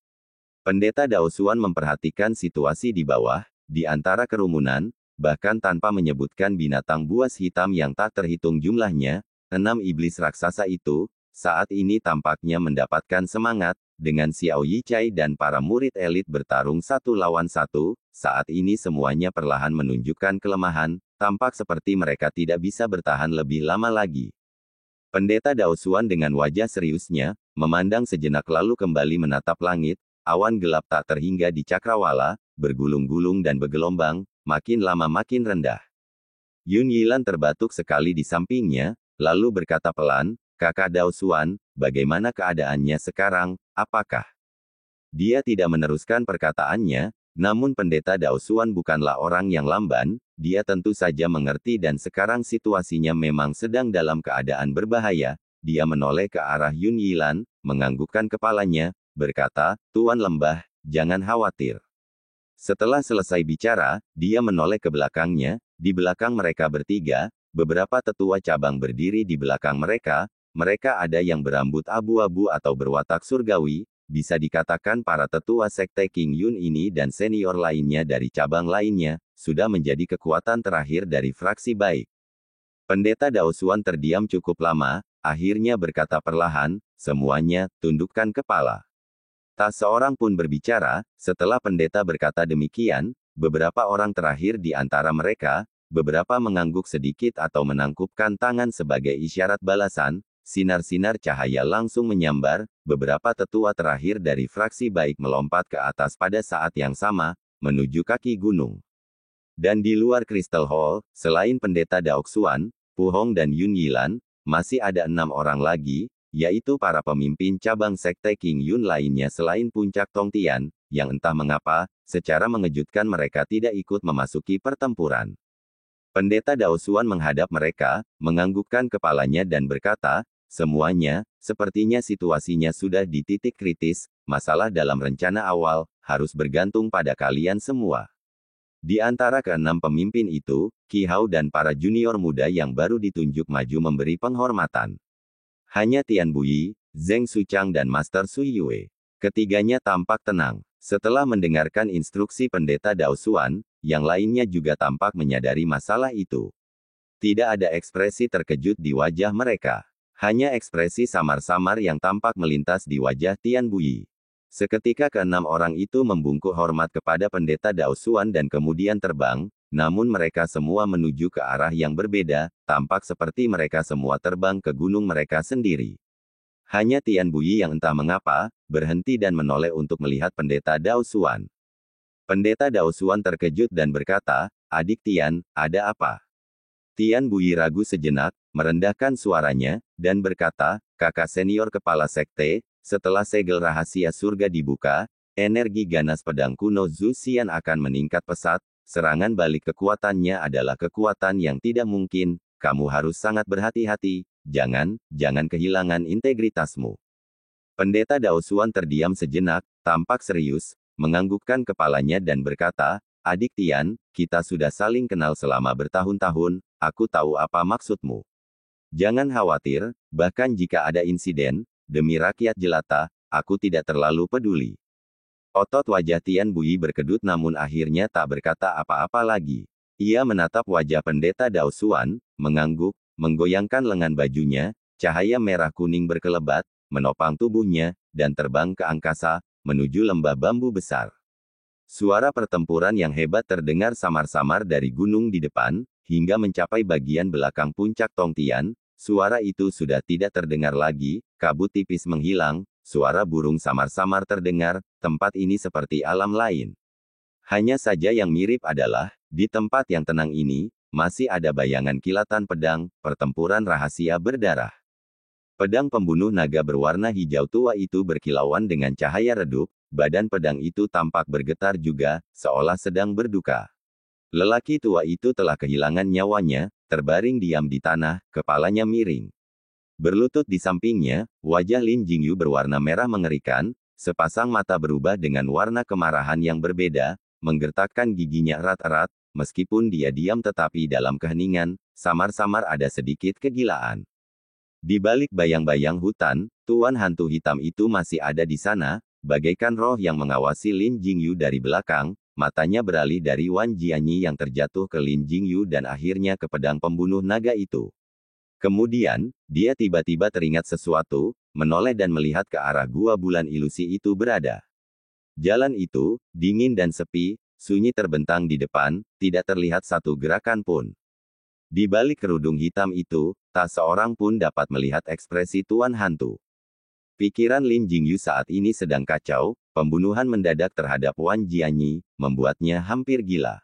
Pendeta Daosuan memperhatikan situasi di bawah, di antara kerumunan, bahkan tanpa menyebutkan binatang buas hitam yang tak terhitung jumlahnya, 6 iblis raksasa itu, saat ini tampaknya mendapatkan semangat, dengan Xiao Yichai dan para murid elit bertarung satu lawan satu, saat ini semuanya perlahan menunjukkan kelemahan, tampak seperti mereka tidak bisa bertahan lebih lama lagi. Pendeta Daosuan dengan wajah seriusnya, memandang sejenak lalu kembali menatap langit, awan gelap tak terhingga di cakrawala, bergulung-gulung dan bergelombang, makin lama makin rendah. Yun Yilan terbatuk sekali di sampingnya, lalu berkata pelan, "Kakak Daosuan, bagaimana keadaannya sekarang, apakah?" Dia tidak meneruskan perkataannya, namun pendeta Daosuan bukanlah orang yang lamban, dia tentu saja mengerti dan sekarang situasinya memang sedang dalam keadaan berbahaya. Dia menoleh ke arah Yun Yilan, menganggukkan kepalanya, berkata, "Tuan Lembah, jangan khawatir." Setelah selesai bicara, dia menoleh ke belakangnya, di belakang mereka bertiga, beberapa tetua cabang berdiri di belakang mereka, mereka ada yang berambut abu-abu atau berwatak surgawi, bisa dikatakan para tetua sekte King Yun ini dan senior lainnya dari cabang lainnya, sudah menjadi kekuatan terakhir dari fraksi baik. Pendeta Daosuan terdiam cukup lama, akhirnya berkata perlahan, "Semuanya, tundukkan kepala." Tak seorang pun berbicara, setelah pendeta berkata demikian, beberapa orang terakhir di antara mereka, beberapa mengangguk sedikit atau menangkupkan tangan sebagai isyarat balasan, sinar-sinar cahaya langsung menyambar, beberapa tetua terakhir dari fraksi baik melompat ke atas pada saat yang sama, menuju kaki gunung. Dan di luar Crystal Hall, selain pendeta Daosuan, Pu Hong dan Yun Yilan, masih ada 6 orang lagi, yaitu para pemimpin cabang sekte King Yun lainnya selain Puncak Tongtian, yang entah mengapa, secara mengejutkan mereka tidak ikut memasuki pertempuran. Pendeta Daosuan menghadap mereka, menganggukkan kepalanya dan berkata, "Semuanya, sepertinya situasinya sudah di titik kritis, masalah dalam rencana awal, harus bergantung pada kalian semua." Di antara keenam pemimpin itu, Qi Hao dan para junior muda yang baru ditunjuk maju memberi penghormatan. Hanya Tian Buyi, Zheng Suchang dan Master Sui Yue. Ketiganya tampak tenang. Setelah mendengarkan instruksi pendeta Daosuan, yang lainnya juga tampak menyadari masalah itu. Tidak ada ekspresi terkejut di wajah mereka. Hanya ekspresi samar-samar yang tampak melintas di wajah Tian Buyi. Seketika keenam orang itu membungkuk hormat kepada pendeta Daosuan dan kemudian terbang, namun mereka semua menuju ke arah yang berbeda, tampak seperti mereka semua terbang ke gunung mereka sendiri. Hanya Tian Buyi yang entah mengapa, berhenti dan menoleh untuk melihat pendeta Daosuan. Pendeta Daosuan terkejut dan berkata, "Adik Tian, ada apa?" Tian Buyi ragu sejenak, merendahkan suaranya, dan berkata, "Kakak senior kepala sekte, setelah segel rahasia surga dibuka, energi ganas pedang kuno Zhu Xian akan meningkat pesat, serangan balik kekuatannya adalah kekuatan yang tidak mungkin, kamu harus sangat berhati-hati, jangan kehilangan integritasmu." Pendeta Daosuan terdiam sejenak, tampak serius, menganggukkan kepalanya dan berkata, "Adik Tian, kita sudah saling kenal selama bertahun-tahun, aku tahu apa maksudmu. Jangan khawatir, bahkan jika ada insiden, demi rakyat jelata, aku tidak terlalu peduli." Otot wajah Tian Bui berkedut namun akhirnya tak berkata apa-apa lagi. Ia menatap wajah pendeta Dao Xuan, mengangguk, menggoyangkan lengan bajunya, cahaya merah kuning berkelebat, menopang tubuhnya, dan terbang ke angkasa, menuju lembah bambu besar. Suara pertempuran yang hebat terdengar samar-samar dari gunung di depan, hingga mencapai bagian belakang puncak Tongtian. Suara itu sudah tidak terdengar lagi, kabut tipis menghilang, suara burung samar-samar terdengar, tempat ini seperti alam lain. Hanya saja yang mirip adalah, di tempat yang tenang ini, masih ada bayangan kilatan pedang, pertempuran rahasia berdarah. Pedang pembunuh naga berwarna hijau tua itu berkilauan dengan cahaya redup, badan pedang itu tampak bergetar juga, seolah sedang berduka. Lelaki tua itu telah kehilangan nyawanya, terbaring diam di tanah, kepalanya miring. Berlutut di sampingnya, wajah Lin Jingyu berwarna merah mengerikan, sepasang mata berubah dengan warna kemarahan yang berbeda, menggertakkan giginya erat-erat, meskipun dia diam tetapi dalam keheningan, samar-samar ada sedikit kegilaan. Di balik bayang-bayang hutan, tuan hantu hitam itu masih ada di sana, bagaikan roh yang mengawasi Lin Jingyu dari belakang, matanya beralih dari Wan Jianyi yang terjatuh ke Lin Jingyu dan akhirnya ke pedang pembunuh naga itu. Kemudian, dia tiba-tiba teringat sesuatu, menoleh dan melihat ke arah gua bulan ilusi itu berada. Jalan itu, dingin dan sepi, sunyi terbentang di depan, tidak terlihat satu gerakan pun. Di balik kerudung hitam itu, tak seorang pun dapat melihat ekspresi tuan hantu. Pikiran Lin Jingyu saat ini sedang kacau, pembunuhan mendadak terhadap Wan Jianyi, membuatnya hampir gila.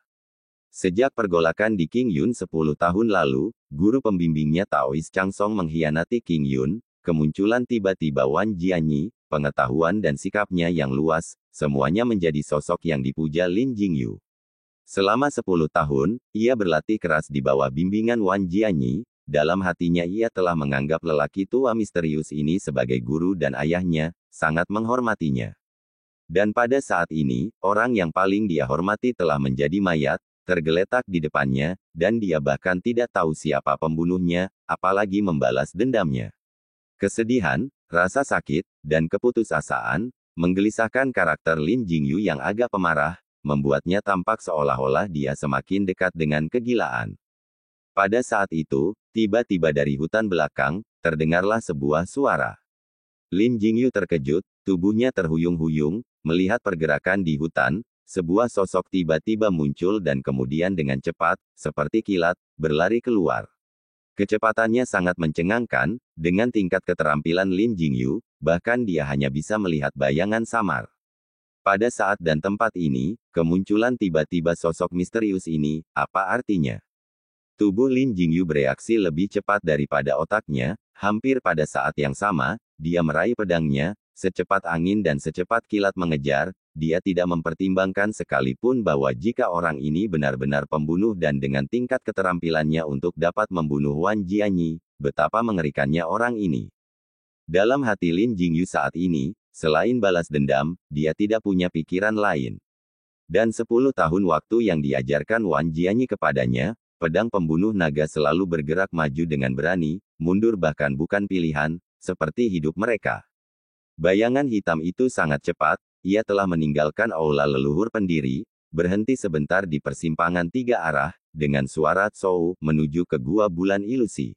Sejak pergolakan di Qingyun 10 tahun lalu, guru pembimbingnya Taois Chang Song mengkhianati Qingyun, kemunculan tiba-tiba Wan Jianyi, pengetahuan dan sikapnya yang luas, semuanya menjadi sosok yang dipuja Lin Jingyu. Selama 10 tahun, ia berlatih keras di bawah bimbingan Wan Jianyi, dalam hatinya ia telah menganggap lelaki tua misterius ini sebagai guru dan ayahnya, sangat menghormatinya. Dan pada saat ini, orang yang paling dia hormati telah menjadi mayat, tergeletak di depannya, dan dia bahkan tidak tahu siapa pembunuhnya, apalagi membalas dendamnya. Kesedihan, rasa sakit, dan keputusasaan, menggelisahkan karakter Lin Jingyu yang agak pemarah, membuatnya tampak seolah-olah dia semakin dekat dengan kegilaan. Pada saat itu, tiba-tiba dari hutan belakang, terdengarlah sebuah suara. Lin Jingyu terkejut, tubuhnya terhuyung-huyung, melihat pergerakan di hutan. Sebuah sosok tiba-tiba muncul dan kemudian dengan cepat, seperti kilat, berlari keluar. Kecepatannya sangat mencengangkan, dengan tingkat keterampilan Lin Jingyu, bahkan dia hanya bisa melihat bayangan samar. Pada saat dan tempat ini, kemunculan tiba-tiba sosok misterius ini, apa artinya? Tubuh Lin Jingyu bereaksi lebih cepat daripada otaknya, hampir pada saat yang sama, dia meraih pedangnya, secepat angin dan secepat kilat mengejar. Dia tidak mempertimbangkan sekalipun bahwa jika orang ini benar-benar pembunuh dan dengan tingkat keterampilannya untuk dapat membunuh Wan Jianyi, betapa mengerikannya orang ini. Dalam hati Lin Jingyu saat ini, selain balas dendam, dia tidak punya pikiran lain. Dan 10 tahun waktu yang diajarkan Wan Jianyi kepadanya, pedang pembunuh naga selalu bergerak maju dengan berani, mundur bahkan bukan pilihan, seperti hidup mereka. Bayangan hitam itu sangat cepat. Ia telah meninggalkan aula leluhur pendiri, berhenti sebentar di persimpangan 3 arah, dengan suara tsou, menuju ke gua bulan ilusi.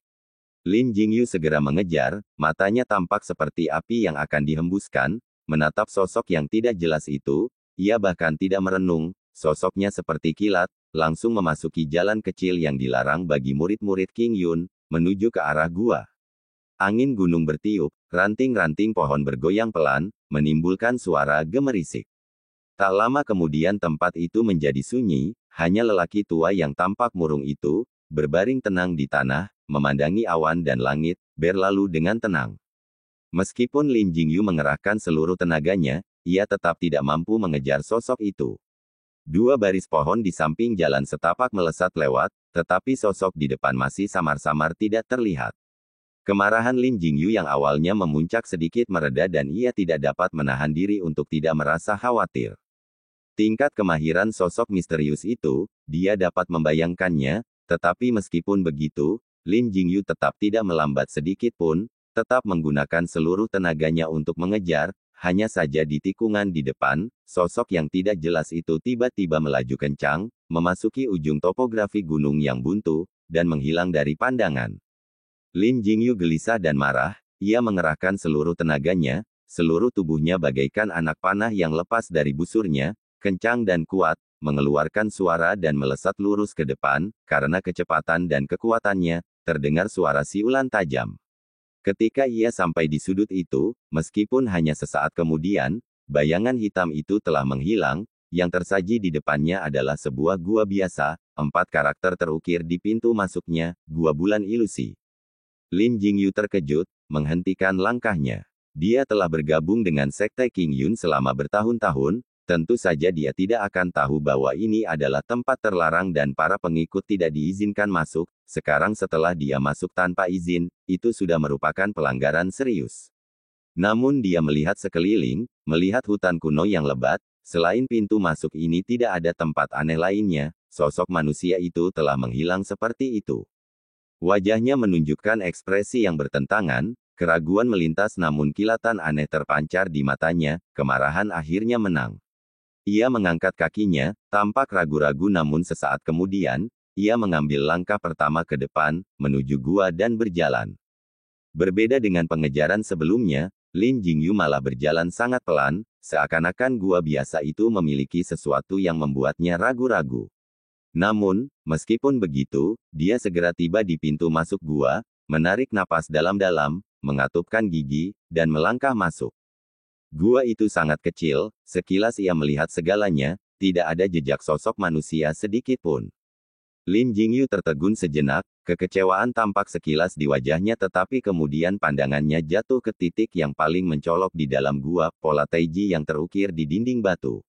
Lin Jingyu segera mengejar, matanya tampak seperti api yang akan dihembuskan, menatap sosok yang tidak jelas itu, ia bahkan tidak merenung, sosoknya seperti kilat, langsung memasuki jalan kecil yang dilarang bagi murid-murid Qingyun, menuju ke arah gua. Angin gunung bertiup, ranting-ranting pohon bergoyang pelan, menimbulkan suara gemerisik. Tak lama kemudian tempat itu menjadi sunyi, hanya lelaki tua yang tampak murung itu, berbaring tenang di tanah, memandangi awan dan langit, berlalu dengan tenang. Meskipun Lin Jingyu mengerahkan seluruh tenaganya, ia tetap tidak mampu mengejar sosok itu. 2 baris pohon di samping jalan setapak melesat lewat, tetapi sosok di depan masih samar-samar tidak terlihat. Kemarahan Lin Jingyu yang awalnya memuncak sedikit mereda dan ia tidak dapat menahan diri untuk tidak merasa khawatir. Tingkat kemahiran sosok misterius itu, dia dapat membayangkannya, tetapi meskipun begitu, Lin Jingyu tetap tidak melambat sedikit pun, tetap menggunakan seluruh tenaganya untuk mengejar, hanya saja di tikungan di depan, sosok yang tidak jelas itu tiba-tiba melaju kencang, memasuki ujung topografi gunung yang buntu, dan menghilang dari pandangan. Lin Jingyu gelisah dan marah, ia mengerahkan seluruh tenaganya, seluruh tubuhnya bagaikan anak panah yang lepas dari busurnya, kencang dan kuat, mengeluarkan suara dan melesat lurus ke depan, karena kecepatan dan kekuatannya, terdengar suara siulan tajam. Ketika ia sampai di sudut itu, meskipun hanya sesaat kemudian, bayangan hitam itu telah menghilang, yang tersaji di depannya adalah sebuah gua biasa, 4 karakter terukir di pintu masuknya, Gua Bulan Ilusi. Lin Jingyu terkejut, menghentikan langkahnya. Dia telah bergabung dengan Sekte Qingyun selama bertahun-tahun, tentu saja dia tidak akan tahu bahwa ini adalah tempat terlarang dan para pengikut tidak diizinkan masuk. Sekarang setelah dia masuk tanpa izin, itu sudah merupakan pelanggaran serius. Namun dia melihat sekeliling, melihat hutan kuno yang lebat, selain pintu masuk ini tidak ada tempat aneh lainnya, sosok manusia itu telah menghilang seperti itu. Wajahnya menunjukkan ekspresi yang bertentangan, keraguan melintas namun kilatan aneh terpancar di matanya, kemarahan akhirnya menang. Ia mengangkat kakinya, tampak ragu-ragu namun sesaat kemudian, ia mengambil langkah pertama ke depan, menuju gua dan berjalan. Berbeda dengan pengejaran sebelumnya, Lin Jingyu malah berjalan sangat pelan, seakan-akan gua biasa itu memiliki sesuatu yang membuatnya ragu-ragu. Namun, meskipun begitu, dia segera tiba di pintu masuk gua, menarik napas dalam-dalam, mengatupkan gigi, dan melangkah masuk. Gua itu sangat kecil, sekilas ia melihat segalanya, tidak ada jejak sosok manusia sedikit pun. Lin Jingyu tertegun sejenak, kekecewaan tampak sekilas di wajahnya tetapi kemudian pandangannya jatuh ke titik yang paling mencolok di dalam gua, pola taiji yang terukir di dinding batu.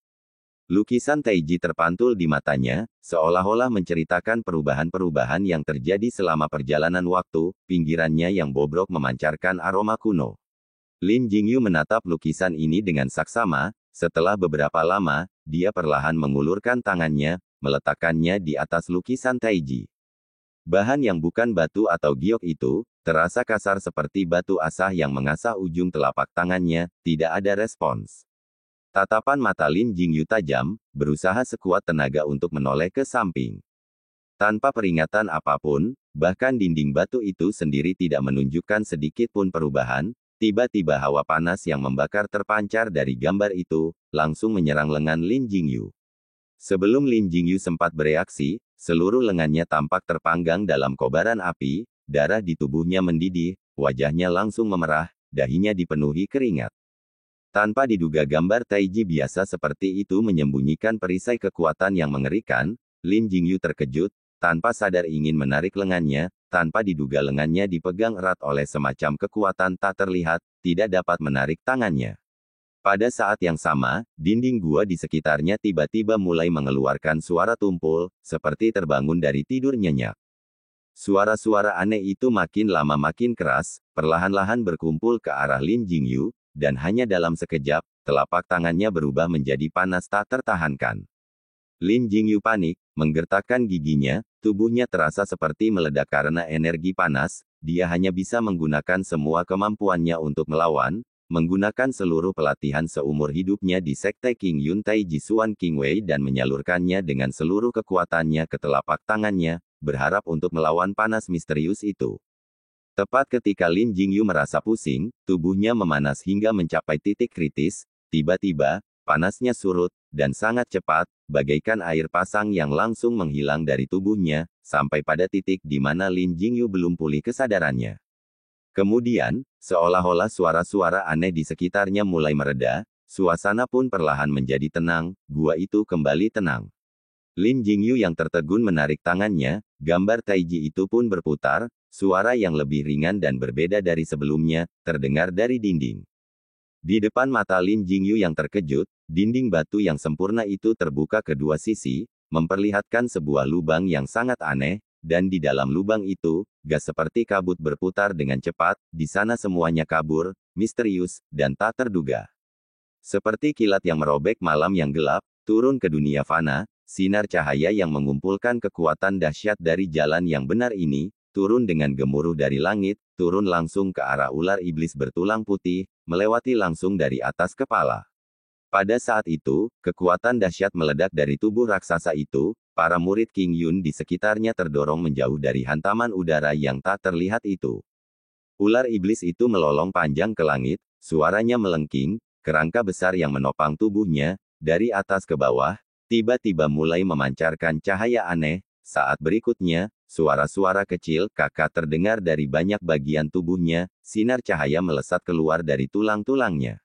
Lukisan taiji terpantul di matanya, seolah-olah menceritakan perubahan-perubahan yang terjadi selama perjalanan waktu, pinggirannya yang bobrok memancarkan aroma kuno. Lin Jingyu menatap lukisan ini dengan saksama, setelah beberapa lama, dia perlahan mengulurkan tangannya, meletakkannya di atas lukisan taiji. Bahan yang bukan batu atau giok itu, terasa kasar seperti batu asah yang mengasah ujung telapak tangannya, tidak ada respons. Tatapan mata Lin Jingyu tajam, berusaha sekuat tenaga untuk menoleh ke samping. Tanpa peringatan apapun, bahkan dinding batu itu sendiri tidak menunjukkan sedikit pun perubahan. Tiba-tiba hawa panas yang membakar terpancar dari gambar itu, langsung menyerang lengan Lin Jingyu. Sebelum Lin Jingyu sempat bereaksi, seluruh lengannya tampak terpanggang dalam kobaran api, darah di tubuhnya mendidih, wajahnya langsung memerah, dahinya dipenuhi keringat. Tanpa diduga gambar taiji biasa seperti itu menyembunyikan perisai kekuatan yang mengerikan, Lin Jingyu terkejut, tanpa sadar ingin menarik lengannya, tanpa diduga lengannya dipegang erat oleh semacam kekuatan tak terlihat, tidak dapat menarik tangannya. Pada saat yang sama, dinding gua di sekitarnya tiba-tiba mulai mengeluarkan suara tumpul, seperti terbangun dari tidur nyenyak. Suara-suara aneh itu makin lama makin keras, perlahan-lahan berkumpul ke arah Lin Jingyu, dan hanya dalam sekejap, telapak tangannya berubah menjadi panas tak tertahankan. Lin Jingyu panik, menggertakkan giginya, tubuhnya terasa seperti meledak karena energi panas, dia hanya bisa menggunakan semua kemampuannya untuk melawan, menggunakan seluruh pelatihan seumur hidupnya di Sekte Qingyun Taiji Xuan Qingwei dan menyalurkannya dengan seluruh kekuatannya ke telapak tangannya, berharap untuk melawan panas misterius itu. Tepat ketika Lin Jingyu merasa pusing, tubuhnya memanas hingga mencapai titik kritis, tiba-tiba, panasnya surut, dan sangat cepat, bagaikan air pasang yang langsung menghilang dari tubuhnya, sampai pada titik di mana Lin Jingyu belum pulih kesadarannya. Kemudian, seolah-olah suara-suara aneh di sekitarnya mulai mereda, suasana pun perlahan menjadi tenang, gua itu kembali tenang. Lin Jingyu yang tertegun menarik tangannya, gambar taiji itu pun berputar, suara yang lebih ringan dan berbeda dari sebelumnya, terdengar dari dinding. Di depan mata Lin Jingyu yang terkejut, dinding batu yang sempurna itu terbuka kedua sisi, memperlihatkan sebuah lubang yang sangat aneh, dan di dalam lubang itu, gas seperti kabut berputar dengan cepat, di sana semuanya kabur, misterius, dan tak terduga. Seperti kilat yang merobek malam yang gelap, turun ke dunia fana, sinar cahaya yang mengumpulkan kekuatan dahsyat dari jalan yang benar ini, turun dengan gemuruh dari langit, turun langsung ke arah ular iblis bertulang putih, melewati langsung dari atas kepala. Pada saat itu, kekuatan dahsyat meledak dari tubuh raksasa itu, para murid King Yun di sekitarnya terdorong menjauh dari hantaman udara yang tak terlihat itu. Ular iblis itu melolong panjang ke langit, suaranya melengking, kerangka besar yang menopang tubuhnya, dari atas ke bawah, tiba-tiba mulai memancarkan cahaya aneh. Saat berikutnya, suara-suara kecil kakak terdengar dari banyak bagian tubuhnya, sinar cahaya melesat keluar dari tulang-tulangnya.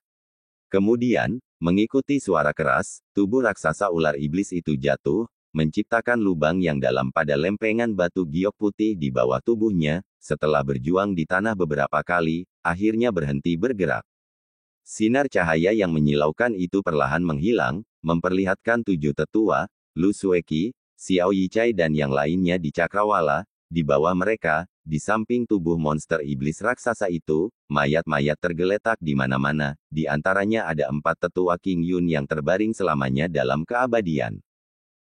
Kemudian, mengikuti suara keras, tubuh raksasa ular iblis itu jatuh, menciptakan lubang yang dalam pada lempengan batu giok putih di bawah tubuhnya. Setelah berjuang di tanah beberapa kali, akhirnya berhenti bergerak. Sinar cahaya yang menyilaukan itu perlahan menghilang, memperlihatkan 7 tetua, Lu Sueki, Xiao Yichai dan yang lainnya di cakrawala. Di bawah mereka, di samping tubuh monster iblis raksasa itu, mayat-mayat tergeletak di mana-mana, di antaranya ada 4 tetua King Yun yang terbaring selamanya dalam keabadian.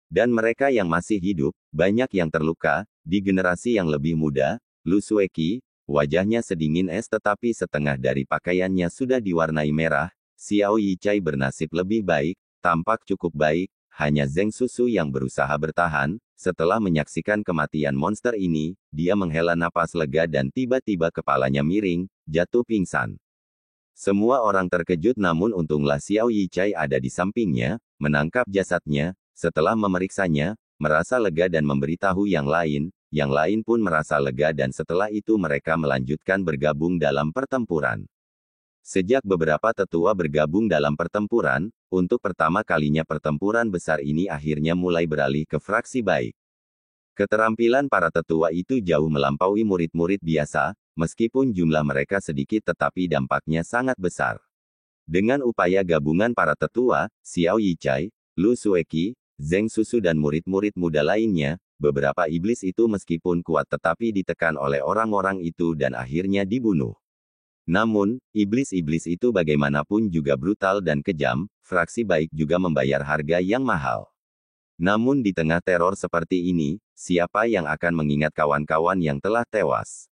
Dan mereka yang masih hidup, banyak yang terluka. Di generasi yang lebih muda, Lu Sueki, wajahnya sedingin es tetapi setengah dari pakaiannya sudah diwarnai merah. Xiao Yichai bernasib lebih baik, tampak cukup baik, hanya Zheng Susu yang berusaha bertahan. Setelah menyaksikan kematian monster ini, dia menghela napas lega dan tiba-tiba kepalanya miring, jatuh pingsan. Semua orang terkejut namun untunglah Xiao Yichai ada di sampingnya, menangkap jasadnya, setelah memeriksanya, merasa lega dan memberitahu yang lain pun merasa lega dan setelah itu mereka melanjutkan bergabung dalam pertempuran. Sejak beberapa tetua bergabung dalam pertempuran, untuk pertama kalinya pertempuran besar ini akhirnya mulai beralih ke fraksi baik. Keterampilan para tetua itu jauh melampaui murid-murid biasa, meskipun jumlah mereka sedikit tetapi dampaknya sangat besar. Dengan upaya gabungan para tetua, Xiao Yichai, Lu Sueki, Zheng Susu dan murid-murid muda lainnya, beberapa iblis itu meskipun kuat tetapi ditekan oleh orang-orang itu dan akhirnya dibunuh. Namun, iblis-iblis itu bagaimanapun juga brutal dan kejam, fraksi baik juga membayar harga yang mahal. Namun di tengah teror seperti ini, siapa yang akan mengingat kawan-kawan yang telah tewas?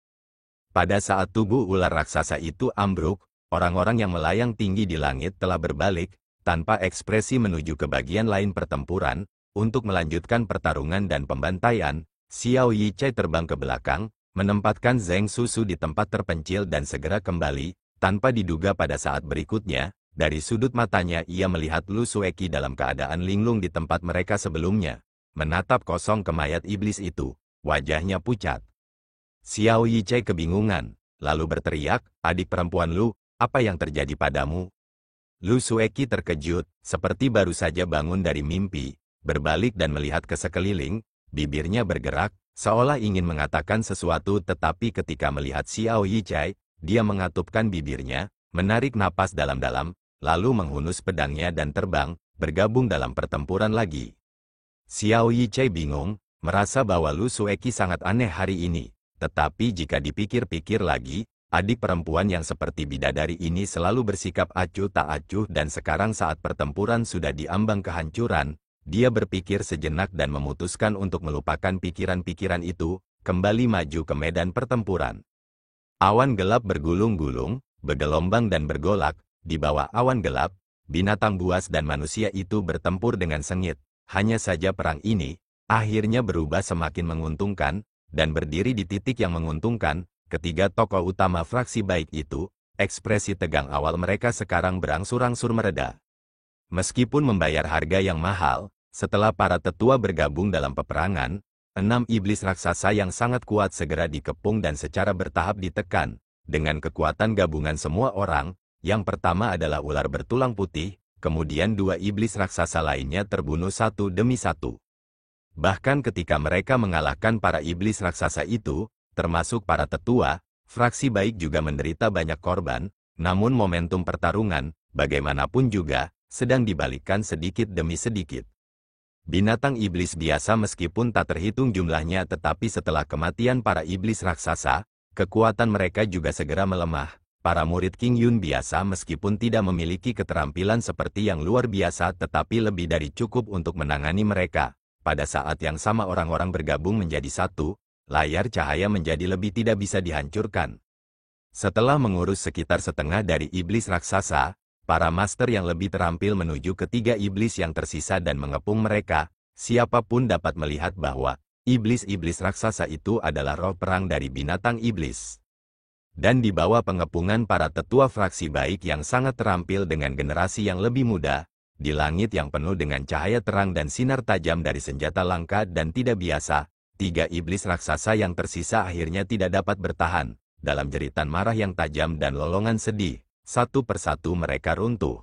Pada saat tubuh ular raksasa itu ambruk, orang-orang yang melayang tinggi di langit telah berbalik, tanpa ekspresi menuju ke bagian lain pertempuran, untuk melanjutkan pertarungan dan pembantaian. Xiao Yichai terbang ke belakang, menempatkan Zheng Susu di tempat terpencil dan segera kembali, tanpa diduga pada saat berikutnya, dari sudut matanya ia melihat Lu Sueki dalam keadaan linglung di tempat mereka sebelumnya, menatap kosong ke mayat iblis itu, wajahnya pucat. Xiao Yichai kebingungan, lalu berteriak, "Adik perempuan Lu, apa yang terjadi padamu?" Lu Sueki terkejut, seperti baru saja bangun dari mimpi, berbalik dan melihat ke sekeliling, bibirnya bergerak, seolah ingin mengatakan sesuatu tetapi ketika melihat Xiao Yichai, dia mengatupkan bibirnya, menarik napas dalam-dalam, lalu menghunus pedangnya dan terbang, bergabung dalam pertempuran lagi. Xiao Yichai bingung, merasa bahwa Lu Sueki sangat aneh hari ini, tetapi jika dipikir-pikir lagi, adik perempuan yang seperti bidadari ini selalu bersikap acuh tak acuh dan sekarang saat pertempuran sudah diambang kehancuran, dia berpikir sejenak dan memutuskan untuk melupakan pikiran-pikiran itu, kembali maju ke medan pertempuran. Awan gelap bergulung-gulung, bergelombang dan bergolak, di bawah awan gelap, binatang buas dan manusia itu bertempur dengan sengit, hanya saja perang ini, akhirnya berubah semakin menguntungkan, dan berdiri di titik yang menguntungkan. Ketiga tokoh utama fraksi baik itu, ekspresi tegang awal mereka sekarang berangsur-angsur mereda. Meskipun membayar harga yang mahal, setelah para tetua bergabung dalam peperangan, 6 iblis raksasa yang sangat kuat segera dikepung dan secara bertahap ditekan. Dengan kekuatan gabungan semua orang, yang pertama adalah ular bertulang putih, kemudian 2 iblis raksasa lainnya terbunuh satu demi satu. Bahkan ketika mereka mengalahkan para iblis raksasa itu, termasuk para tetua, fraksi baik juga menderita banyak korban, namun momentum pertarungan, bagaimanapun juga, sedang dibalikkan sedikit demi sedikit. Binatang iblis biasa meskipun tak terhitung jumlahnya tetapi setelah kematian para iblis raksasa, kekuatan mereka juga segera melemah. para murid King Yun biasa meskipun tidak memiliki keterampilan seperti yang luar biasa tetapi lebih dari cukup untuk menangani mereka. Pada saat yang sama orang-orang bergabung menjadi satu, layar cahaya menjadi lebih tidak bisa dihancurkan. Setelah mengurus sekitar setengah dari iblis raksasa, para master yang lebih terampil menuju ketiga iblis yang tersisa dan mengepung mereka. Siapapun dapat melihat bahwa iblis-iblis raksasa itu adalah roh perang dari binatang iblis. Dan di bawah pengepungan para tetua fraksi baik yang sangat terampil dengan generasi yang lebih muda, di langit yang penuh dengan cahaya terang dan sinar tajam dari senjata langka dan tidak biasa, tiga iblis raksasa yang tersisa akhirnya tidak dapat bertahan. Dalam jeritan marah yang tajam dan lolongan sedih, satu persatu mereka runtuh.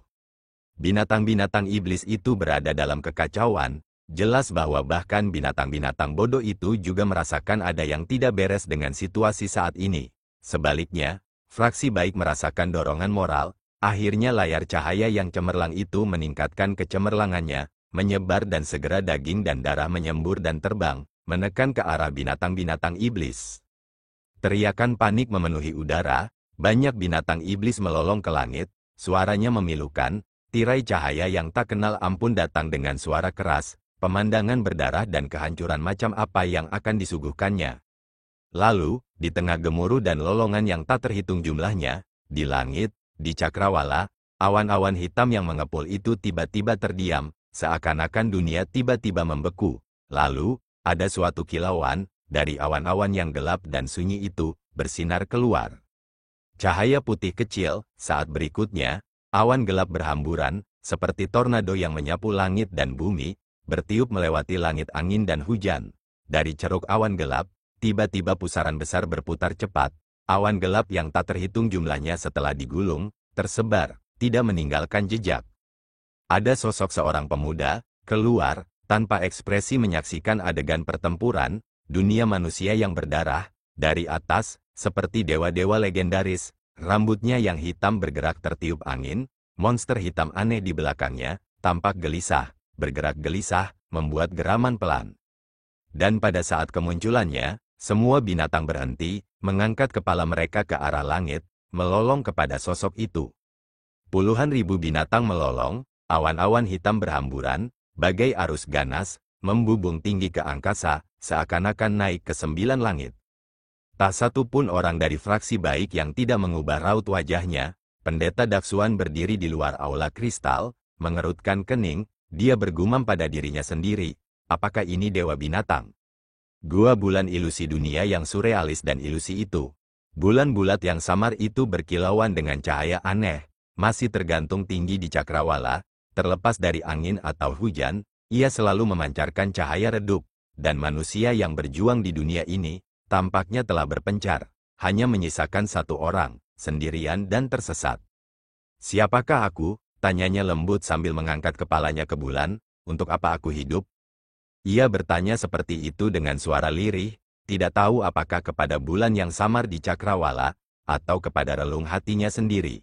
Binatang-binatang iblis itu berada dalam kekacauan. Jelas bahwa bahkan binatang-binatang bodoh itu juga merasakan ada yang tidak beres dengan situasi saat ini. Sebaliknya, fraksi baik merasakan dorongan moral. Akhirnya layar cahaya yang cemerlang itu meningkatkan kecemerlangannya, menyebar dan segera daging dan darah menyembur dan terbang, menekan ke arah binatang-binatang iblis. Teriakan panik memenuhi udara, banyak binatang iblis melolong ke langit, suaranya memilukan, tirai cahaya yang tak kenal ampun datang dengan suara keras, pemandangan berdarah dan kehancuran macam apa yang akan disuguhkannya. Lalu, di tengah gemuruh dan lolongan yang tak terhitung jumlahnya, di langit, di cakrawala, awan-awan hitam yang mengepul itu tiba-tiba terdiam, seakan-akan dunia tiba-tiba membeku. Lalu, ada suatu kilauan, dari awan-awan yang gelap dan sunyi itu, bersinar keluar. Cahaya putih kecil, saat berikutnya, awan gelap berhamburan, seperti tornado yang menyapu langit dan bumi, bertiup melewati langit angin dan hujan. Dari ceruk awan gelap, tiba-tiba pusaran besar berputar cepat, awan gelap yang tak terhitung jumlahnya setelah digulung, tersebar, tidak meninggalkan jejak. Ada sosok seorang pemuda, keluar, tanpa ekspresi menyaksikan adegan pertempuran, dunia manusia yang berdarah, dari atas, seperti dewa-dewa legendaris, rambutnya yang hitam bergerak tertiup angin, monster hitam aneh di belakangnya, tampak gelisah, bergerak gelisah, membuat geraman pelan. Dan pada saat kemunculannya, semua binatang berhenti, mengangkat kepala mereka ke arah langit, melolong kepada sosok itu. Puluhan ribu binatang melolong, awan-awan hitam berhamburan, bagai arus ganas, membubung tinggi ke angkasa, seakan-akan naik ke 9 langit. Tak satu pun orang dari fraksi baik yang tidak mengubah raut wajahnya. Pendeta Daksuan berdiri di luar aula kristal, mengerutkan kening, dia bergumam pada dirinya sendiri, apakah ini dewa binatang? Gua bulan ilusi dunia yang surrealis dan ilusi itu. Bulan bulat yang samar itu berkilauan dengan cahaya aneh, masih tergantung tinggi di cakrawala, terlepas dari angin atau hujan, ia selalu memancarkan cahaya redup, dan manusia yang berjuang di dunia ini, tampaknya telah berpencar, hanya menyisakan satu orang, sendirian dan tersesat. Siapakah aku? Tanyanya lembut sambil mengangkat kepalanya ke bulan, untuk apa aku hidup? Ia bertanya seperti itu dengan suara lirih, tidak tahu apakah kepada bulan yang samar di cakrawala, atau kepada relung hatinya sendiri.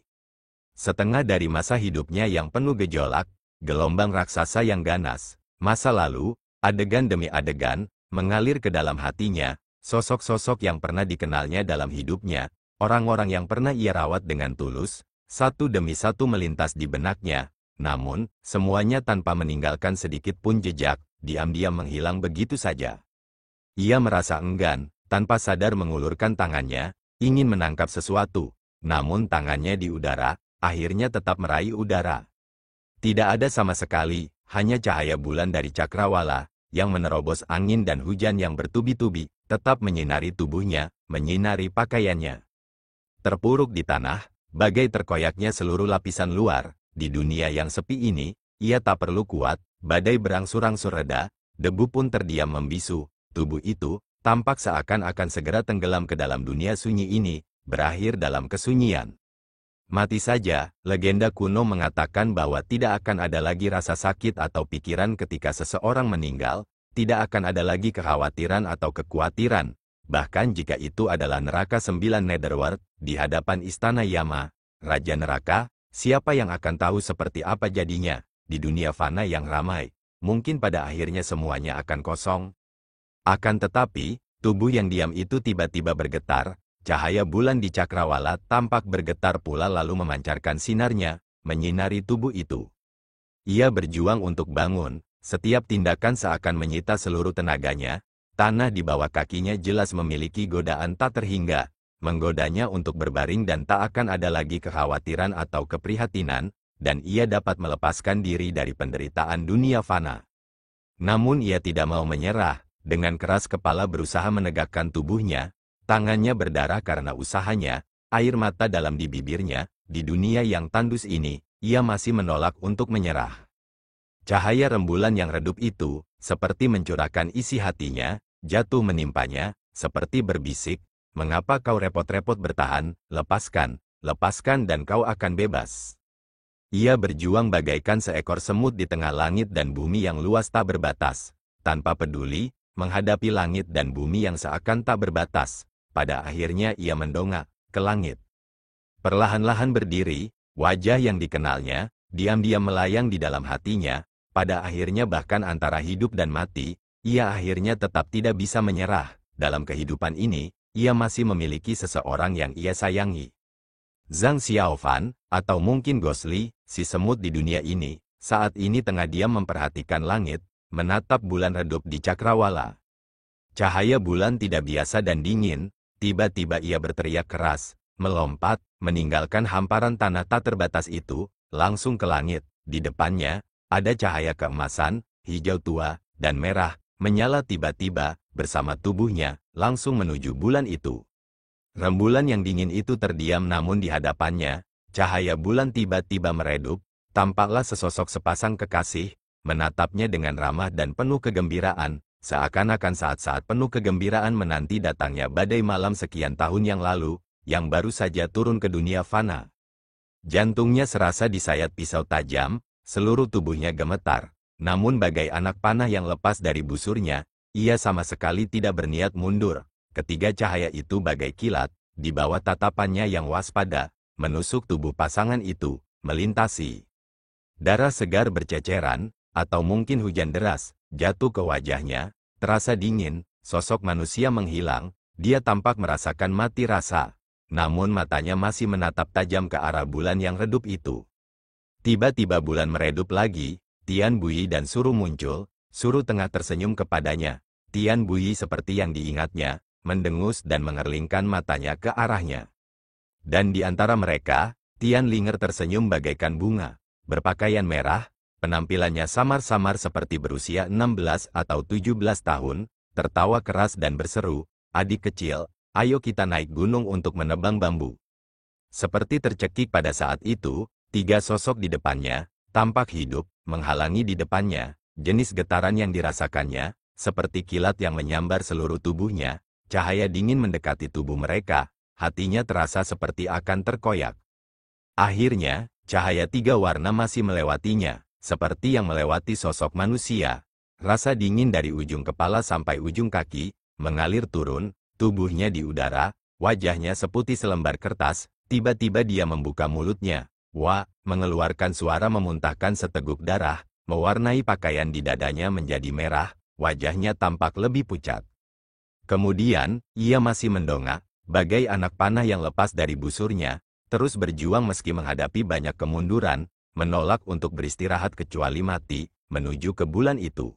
Setengah dari masa hidupnya yang penuh gejolak, gelombang raksasa yang ganas, masa lalu, adegan demi adegan, mengalir ke dalam hatinya, sosok-sosok yang pernah dikenalnya dalam hidupnya, orang-orang yang pernah ia rawat dengan tulus, satu demi satu melintas di benaknya, namun, semuanya tanpa meninggalkan sedikit pun jejak, diam-diam menghilang begitu saja. Ia merasa enggan, tanpa sadar mengulurkan tangannya, ingin menangkap sesuatu, namun tangannya di udara, akhirnya tetap meraih udara. Tidak ada sama sekali, hanya cahaya bulan dari cakrawala, yang menerobos angin dan hujan yang bertubi-tubi, tetap menyinari tubuhnya, menyinari pakaiannya. Terpuruk di tanah, bagai terkoyaknya seluruh lapisan luar, di dunia yang sepi ini, ia tak perlu kuat, badai berangsur-angsur reda, debu pun terdiam membisu, tubuh itu, tampak seakan-akan segera tenggelam ke dalam dunia sunyi ini, berakhir dalam kesunyian. Mati saja, legenda kuno mengatakan bahwa tidak akan ada lagi rasa sakit atau pikiran ketika seseorang meninggal, tidak akan ada lagi kekhawatiran atau kekhawatiran, bahkan jika itu adalah neraka 9 Netherworld, di hadapan istana Yama, Raja Neraka, siapa yang akan tahu seperti apa jadinya, di dunia fana yang ramai, mungkin pada akhirnya semuanya akan kosong. Akan tetapi, tubuh yang diam itu tiba-tiba bergetar, cahaya bulan di cakrawala tampak bergetar pula lalu memancarkan sinarnya, menyinari tubuh itu. Ia berjuang untuk bangun, setiap tindakan seakan menyita seluruh tenaganya, tanah di bawah kakinya jelas memiliki godaan tak terhingga, menggodanya untuk berbaring dan tak akan ada lagi kekhawatiran atau keprihatinan, dan ia dapat melepaskan diri dari penderitaan dunia fana. Namun ia tidak mau menyerah, dengan keras kepala berusaha menegakkan tubuhnya, tangannya berdarah karena usahanya, air mata dalam di bibirnya, di dunia yang tandus ini, ia masih menolak untuk menyerah. Cahaya rembulan yang redup itu, seperti mencurahkan isi hatinya, jatuh menimpanya, seperti berbisik, "Mengapa kau repot-repot bertahan? Lepaskan, lepaskan dan kau akan bebas." Ia berjuang bagaikan seekor semut di tengah langit dan bumi yang luas tak berbatas, tanpa peduli, menghadapi langit dan bumi yang seakan tak berbatas. Pada akhirnya ia mendongak ke langit. Perlahan-lahan berdiri, wajah yang dikenalnya, diam-diam melayang di dalam hatinya, pada akhirnya bahkan antara hidup dan mati, ia akhirnya tetap tidak bisa menyerah. Dalam kehidupan ini, ia masih memiliki seseorang yang ia sayangi. Zhang Xiaofan, atau mungkin Gosli, si semut di dunia ini, saat ini tengah diam memperhatikan langit, menatap bulan redup di cakrawala. Cahaya bulan tidak biasa dan dingin, tiba-tiba ia berteriak keras, melompat, meninggalkan hamparan tanah tak terbatas itu, langsung ke langit. Di depannya, ada cahaya keemasan, hijau tua, dan merah, menyala tiba-tiba, bersama tubuhnya, langsung menuju bulan itu. Rembulan yang dingin itu terdiam namun di hadapannya, cahaya bulan tiba-tiba meredup, tampaklah sesosok sepasang kekasih, menatapnya dengan ramah dan penuh kegembiraan, seakan-akan saat-saat penuh kegembiraan menanti datangnya badai malam sekian tahun yang lalu, yang baru saja turun ke dunia fana. Jantungnya serasa disayat pisau tajam, seluruh tubuhnya gemetar, namun bagai anak panah yang lepas dari busurnya, ia sama sekali tidak berniat mundur. Ketiga cahaya itu bagai kilat, di bawah tatapannya yang waspada, menusuk tubuh pasangan itu, melintasi. Darah segar berceceran, atau mungkin hujan deras, jatuh ke wajahnya, terasa dingin, sosok manusia menghilang, dia tampak merasakan mati rasa. Namun matanya masih menatap tajam ke arah bulan yang redup itu. Tiba-tiba bulan meredup lagi, Tian Bui dan Suru muncul, Suru tengah tersenyum kepadanya. Tian Bui seperti yang diingatnya, mendengus dan mengerlingkan matanya ke arahnya. Dan di antara mereka, Tian Linger tersenyum bagaikan bunga, berpakaian merah, penampilannya samar-samar seperti berusia 16 atau 17 tahun, tertawa keras dan berseru, "Adik kecil, ayo kita naik gunung untuk menebang bambu." Seperti tercekik pada saat itu, tiga sosok di depannya, tampak hidup, menghalangi di depannya, jenis getaran yang dirasakannya, seperti kilat yang menyambar seluruh tubuhnya, cahaya dingin mendekati tubuh mereka, hatinya terasa seperti akan terkoyak. Akhirnya, cahaya tiga warna masih melewatinya, seperti yang melewati sosok manusia. Rasa dingin dari ujung kepala sampai ujung kaki, mengalir turun, tubuhnya di udara, wajahnya seputih selembar kertas, tiba-tiba dia membuka mulutnya. Wah, mengeluarkan suara memuntahkan seteguk darah, mewarnai pakaian di dadanya menjadi merah, wajahnya tampak lebih pucat. Kemudian, ia masih mendongak, bagai anak panah yang lepas dari busurnya, terus berjuang meski menghadapi banyak kemunduran, menolak untuk beristirahat kecuali mati, menuju ke bulan itu.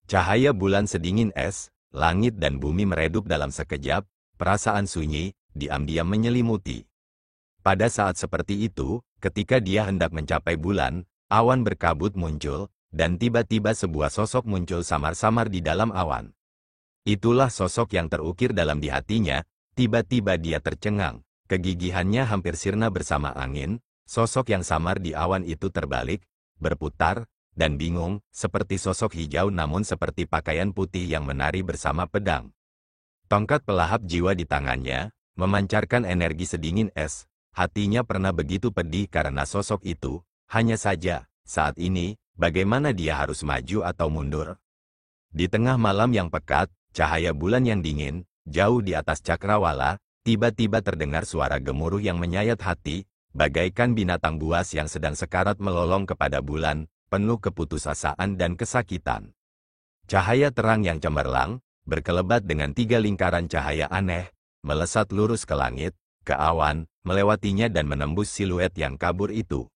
Cahaya bulan sedingin es, langit dan bumi meredup dalam sekejap, perasaan sunyi, diam-diam menyelimuti. Pada saat seperti itu, ketika dia hendak mencapai bulan, awan berkabut muncul, dan tiba-tiba sebuah sosok muncul samar-samar di dalam awan. Itulah sosok yang terukir dalam di hatinya, tiba-tiba dia tercengang, kegigihannya hampir sirna bersama angin, sosok yang samar di awan itu terbalik, berputar, dan bingung, seperti sosok hijau namun seperti pakaian putih yang menari bersama pedang. Tongkat pelahap jiwa di tangannya, memancarkan energi sedingin es, hatinya pernah begitu pedih karena sosok itu, hanya saja, saat ini, bagaimana dia harus maju atau mundur? Di tengah malam yang pekat, cahaya bulan yang dingin, jauh di atas cakrawala, tiba-tiba terdengar suara gemuruh yang menyayat hati, bagaikan binatang buas yang sedang sekarat melolong kepada bulan, penuh keputusasaan dan kesakitan. Cahaya terang yang cemerlang, berkelebat dengan tiga lingkaran cahaya aneh, melesat lurus ke langit, ke awan, melewatinya dan menembus siluet yang kabur itu.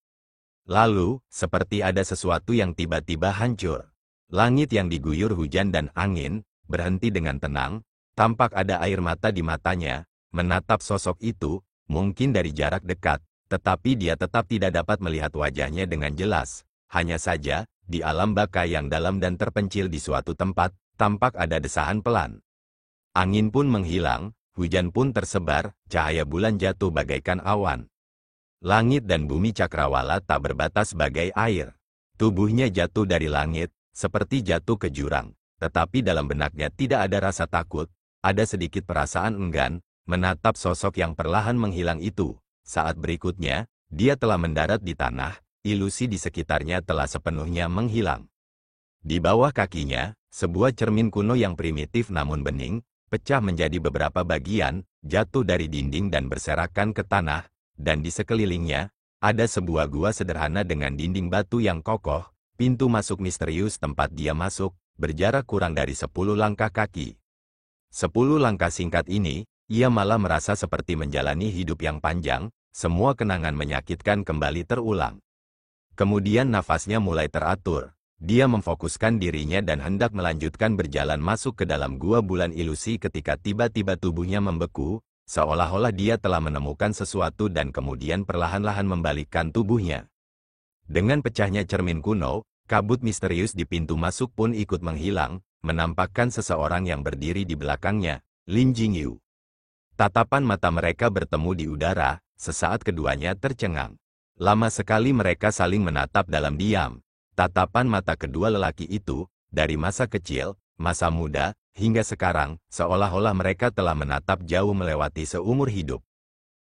Lalu, seperti ada sesuatu yang tiba-tiba hancur. Langit yang diguyur hujan dan angin, berhenti dengan tenang, tampak ada air mata di matanya, menatap sosok itu, mungkin dari jarak dekat, tetapi dia tetap tidak dapat melihat wajahnya dengan jelas. Hanya saja, di alam baka yang dalam dan terpencil di suatu tempat, tampak ada desahan pelan. Angin pun menghilang, hujan pun tersebar, cahaya bulan jatuh bagaikan awan. Langit dan bumi cakrawala tak berbatas bagai air. Tubuhnya jatuh dari langit, seperti jatuh ke jurang, tetapi dalam benaknya tidak ada rasa takut, ada sedikit perasaan enggan, menatap sosok yang perlahan menghilang itu. Saat berikutnya, dia telah mendarat di tanah, ilusi di sekitarnya telah sepenuhnya menghilang. Di bawah kakinya, sebuah cermin kuno yang primitif namun bening, pecah menjadi beberapa bagian, jatuh dari dinding dan berserakan ke tanah, dan di sekelilingnya, ada sebuah gua sederhana dengan dinding batu yang kokoh, pintu masuk misterius tempat dia masuk, berjarak kurang dari 10 langkah kaki. 10 langkah singkat ini, ia malah merasa seperti menjalani hidup yang panjang, semua kenangan menyakitkan kembali terulang. Kemudian nafasnya mulai teratur. Dia memfokuskan dirinya dan hendak melanjutkan berjalan masuk ke dalam gua bulan ilusi ketika tiba-tiba tubuhnya membeku, seolah-olah dia telah menemukan sesuatu dan kemudian perlahan-lahan membalikkan tubuhnya. Dengan pecahnya cermin kuno, kabut misterius di pintu masuk pun ikut menghilang, menampakkan seseorang yang berdiri di belakangnya, Lin Jingyu. Tatapan mata mereka bertemu di udara, sesaat keduanya tercengang. Lama sekali mereka saling menatap dalam diam. Tatapan mata kedua lelaki itu, dari masa kecil, masa muda, hingga sekarang, seolah-olah mereka telah menatap jauh melewati seumur hidup.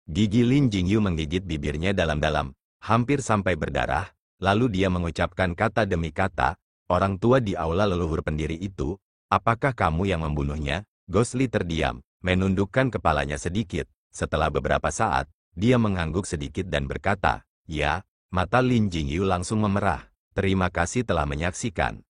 Gigi Lin Jingyu menggigit bibirnya dalam-dalam, hampir sampai berdarah, lalu dia mengucapkan kata demi kata, "Orang tua di aula leluhur pendiri itu, apakah kamu yang membunuhnya?" Gosli terdiam, menundukkan kepalanya sedikit. Setelah beberapa saat, dia mengangguk sedikit dan berkata, "Ya." Mata Lin Jingyu langsung memerah. "Terima kasih telah menyaksikan."